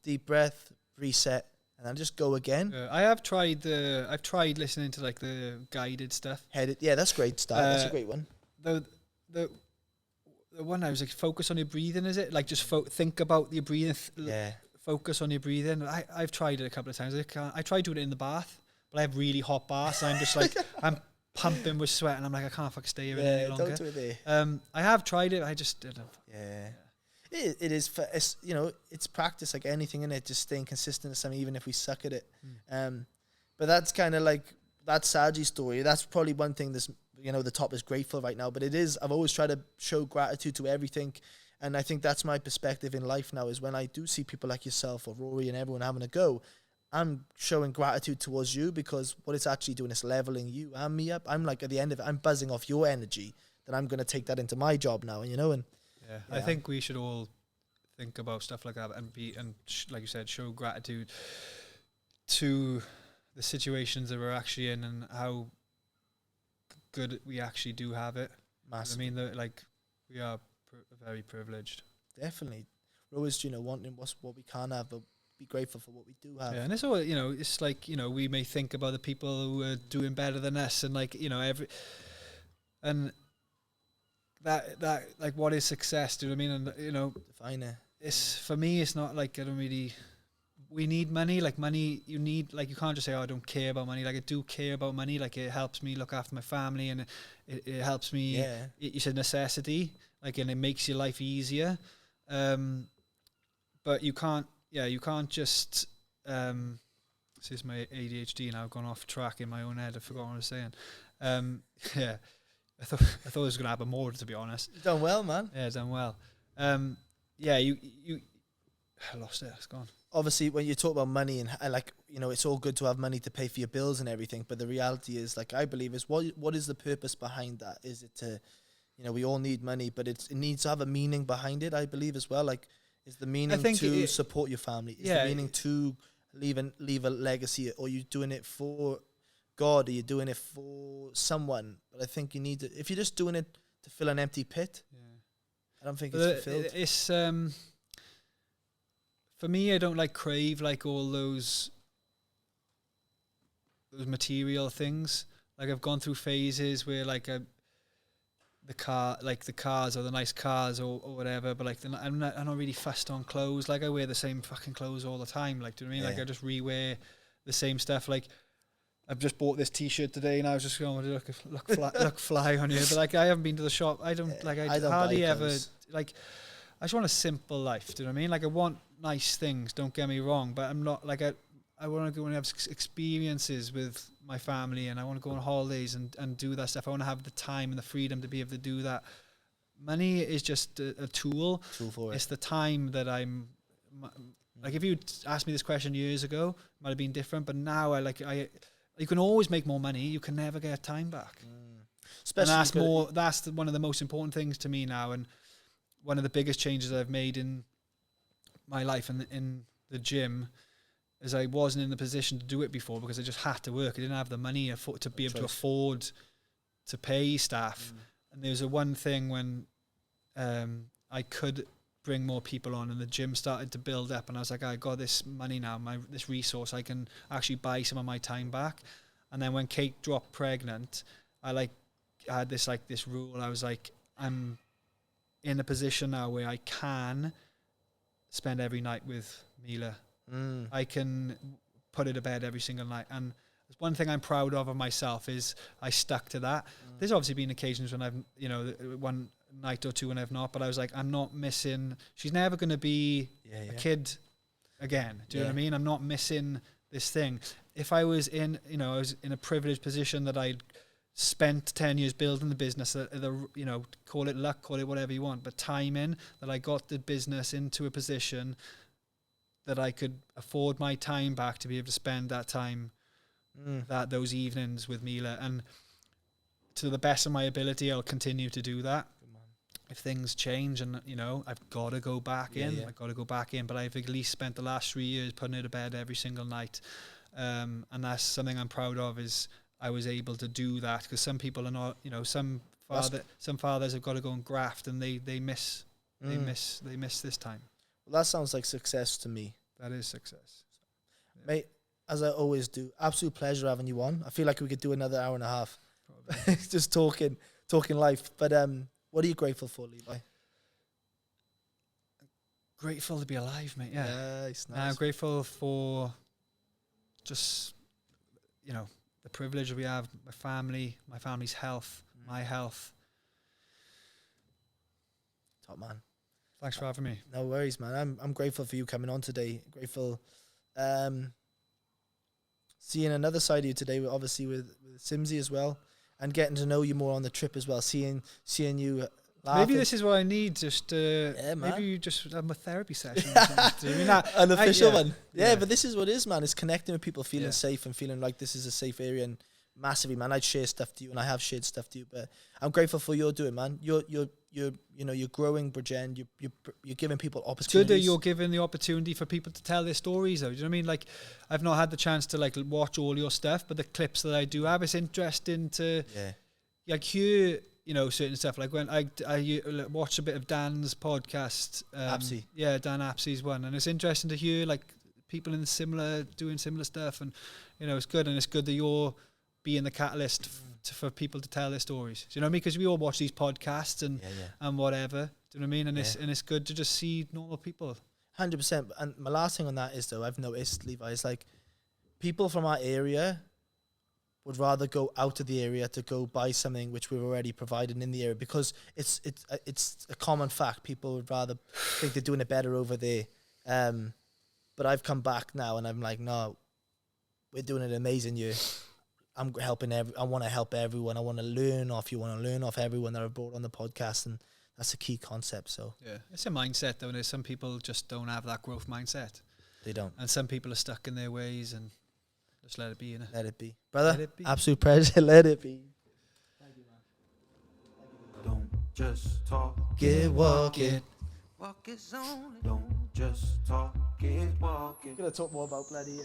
Deep breath, reset, and then just go again. I've tried listening to like the guided stuff. Yeah, that's great stuff. That's a great one. The one I was like, focus on your breathing, is it? Like just think about your breathing. Focus on your breathing. I've tried it a couple of times. I tried doing it in the bath, but I have really hot baths. And I'm just like, I'm pumping with sweat, and I'm like, I can't fucking stay here any longer. Don't do it there. I have tried it. I just didn't. Yeah. It is, you know, it's practice like anything in it, just staying consistent at something, even if we suck at it. But that's kind of like that Saji story. That's probably one thing that's, you know, the top is grateful right now, but it is, I've always tried to show gratitude to everything. And I think that's my perspective in life now, is when I do see people like yourself or Rory and everyone having a go, I'm showing gratitude towards you, because what it's actually doing is leveling you and me up. I'm like, at the end of it, I'm buzzing off your energy, that I'm going to take that into my job now, you know. And I think we should all think about stuff like that and like you said, show gratitude to the situations that we're actually in and how good we actually do have it. Massive. I mean, like, we are very privileged. Definitely. We're always, you know, wanting what we can't have, but be grateful for what we do have. Yeah, and it's all, you know, it's like, you know, we may think about the people who are doing better than us, and like, you know, that like, what is success? Do you know what I mean? And you know, define it. It's, for me, it's not like, I don't really we need money. Like money, you need, like, you can't just say, oh, I don't care about money. Like, I do care about money. Like, it helps me look after my family, and it helps me. Yeah. It's a necessity. Like, and it makes your life easier. But you can't just. This is my ADHD now. I've gone off track in my own head. I forgot what I was saying. Yeah, I thought it was going to happen more, to be honest. You've done well, man. Yeah, done well. Yeah, you I lost it. It's gone. Obviously, when you talk about money and like, you know, it's all good to have money to pay for your bills and everything, but the reality is, like, I believe is what is the purpose behind that? Is it to, you know, we all need money, but it needs to have a meaning behind it, I believe, as well. Like, is the meaning to support your family? Is the meaning to leave a legacy? Or are you doing it for God? Are you doing it for someone? But I think you need to, if you're just doing it to fill an empty pit, I don't think it's fulfilled. It's for me, I don't like crave like all those material things. Like, I've gone through phases where, like, the cars or the nice cars or whatever, but like I'm not really fussed on clothes. Like, I wear the same fucking clothes all the time. Like, do you know what I mean? Like, I just rewear the same stuff. Like, I've just bought this T-shirt today, and I was just going to look fly on here. But like, I haven't been to the shop. I don't like. I don't hardly ever like. I just want a simple life. Do you know what I mean? Like, I want nice things. Don't get me wrong, but I'm not like I want to go and have experiences with my family, and I want to go on holidays and do that stuff. I want to have the time and the freedom to be able to do that. Money is just a tool. For it. It's the time that I'm like. If you asked me this question years ago, it might have been different. But now you can always make more money. You can never get time back. Especially, and that's one of the most important things to me now, and one of the biggest changes I've made in my life and in the gym. As I wasn't in the position to do it before because I just had to work. I didn't have the money to be able to afford to pay staff. And there was one thing when I could bring more people on, and the gym started to build up, and I was like, I got this money now, this resource, I can actually buy some of my time back. And then when Kate dropped pregnant, I had this rule. I was like, I'm in a position now where I can spend every night with Mila. I can put her to bed every single night, and there's one thing I'm proud of myself is I stuck to that. There's obviously been occasions when I've, you know, one night or two when I've not, but I was like, I'm not missing. She's never going to be a kid again. Do you know what I mean? I'm not missing this thing. If I was in, you know, I was in a privileged position that I'd spent 10 years building the business, you know, call it luck, call it whatever you want, but timing, that I got the business into a position that I could afford my time back to be able to spend that time, those evenings with Mila. And to the best of my ability, I'll continue to do that. If things change and, you know, I've got to go back in, I've got to go back in. But I've at least spent the last 3 years putting her to bed every single night. And that's something I'm proud of, is I was able to do that, because some people are not, you know, some fathers have got to go and graft, and they miss this time. Well, that sounds like success to me. That is success. Mate, as I always do, absolute pleasure having you on. I feel like we could do another hour and a half. Just talking life. But what are you grateful for, Levi? Grateful to be alive, mate. Yeah. Nice. I'm grateful for just, you know, the privilege that we have, my family's health, my health. Top man. Thanks for having me. No worries, man. I'm grateful for you coming on today. Grateful seeing another side of you today, obviously with Simsy as well, and getting to know you more on the trip as well. Seeing you laughing. Maybe this is what I need. Just maybe you just have a therapy session. Or something. I mean, an official one. Yeah, but this is what it is, man. It's connecting with people, feeling safe and feeling like this is a safe area. And massively, man, I'd share stuff to you, and I have shared stuff to you. But I'm grateful for you're doing, man. You're growing, Bridgen. You're giving people opportunities. It's good that you're giving the opportunity for people to tell their stories, though. Do you know what I mean? Like, I've not had the chance to like watch all your stuff, but the clips that I do have, it's interesting to like hear, you know, certain stuff. Like when I watched a bit of Dan's podcast, Apsey. Yeah, Dan Apsey's one, and it's interesting to hear like people doing similar stuff, and you know, it's good, and it's good that you're being the catalyst for people to tell their stories. Do you know what I mean? Because we all watch these podcasts and whatever. Do you know what I mean? And it's good to just see normal people. 100%. And my last thing on that is, though, I've noticed, Levi, is like people from our area would rather go out of the area to go buy something which we've already provided in the area, because it's a common fact. People would rather think they're doing it better over there. But I've come back now and I'm like, no, we're doing an amazing year. I'm helping I want to help everyone. I want to learn off you. Want to learn off everyone that I've brought on the podcast, and that's a key concept. So yeah, it's a mindset though. And some people just don't have that growth mindset. They don't, and some people are stuck in their ways, and just let it be. Innit? Let it be, brother. Let it be. Absolute pleasure. Let it be. Thank you, man. Don't just talk, Get walking. walk is only. Don't just talk, get walking. We're gonna talk more about bloody.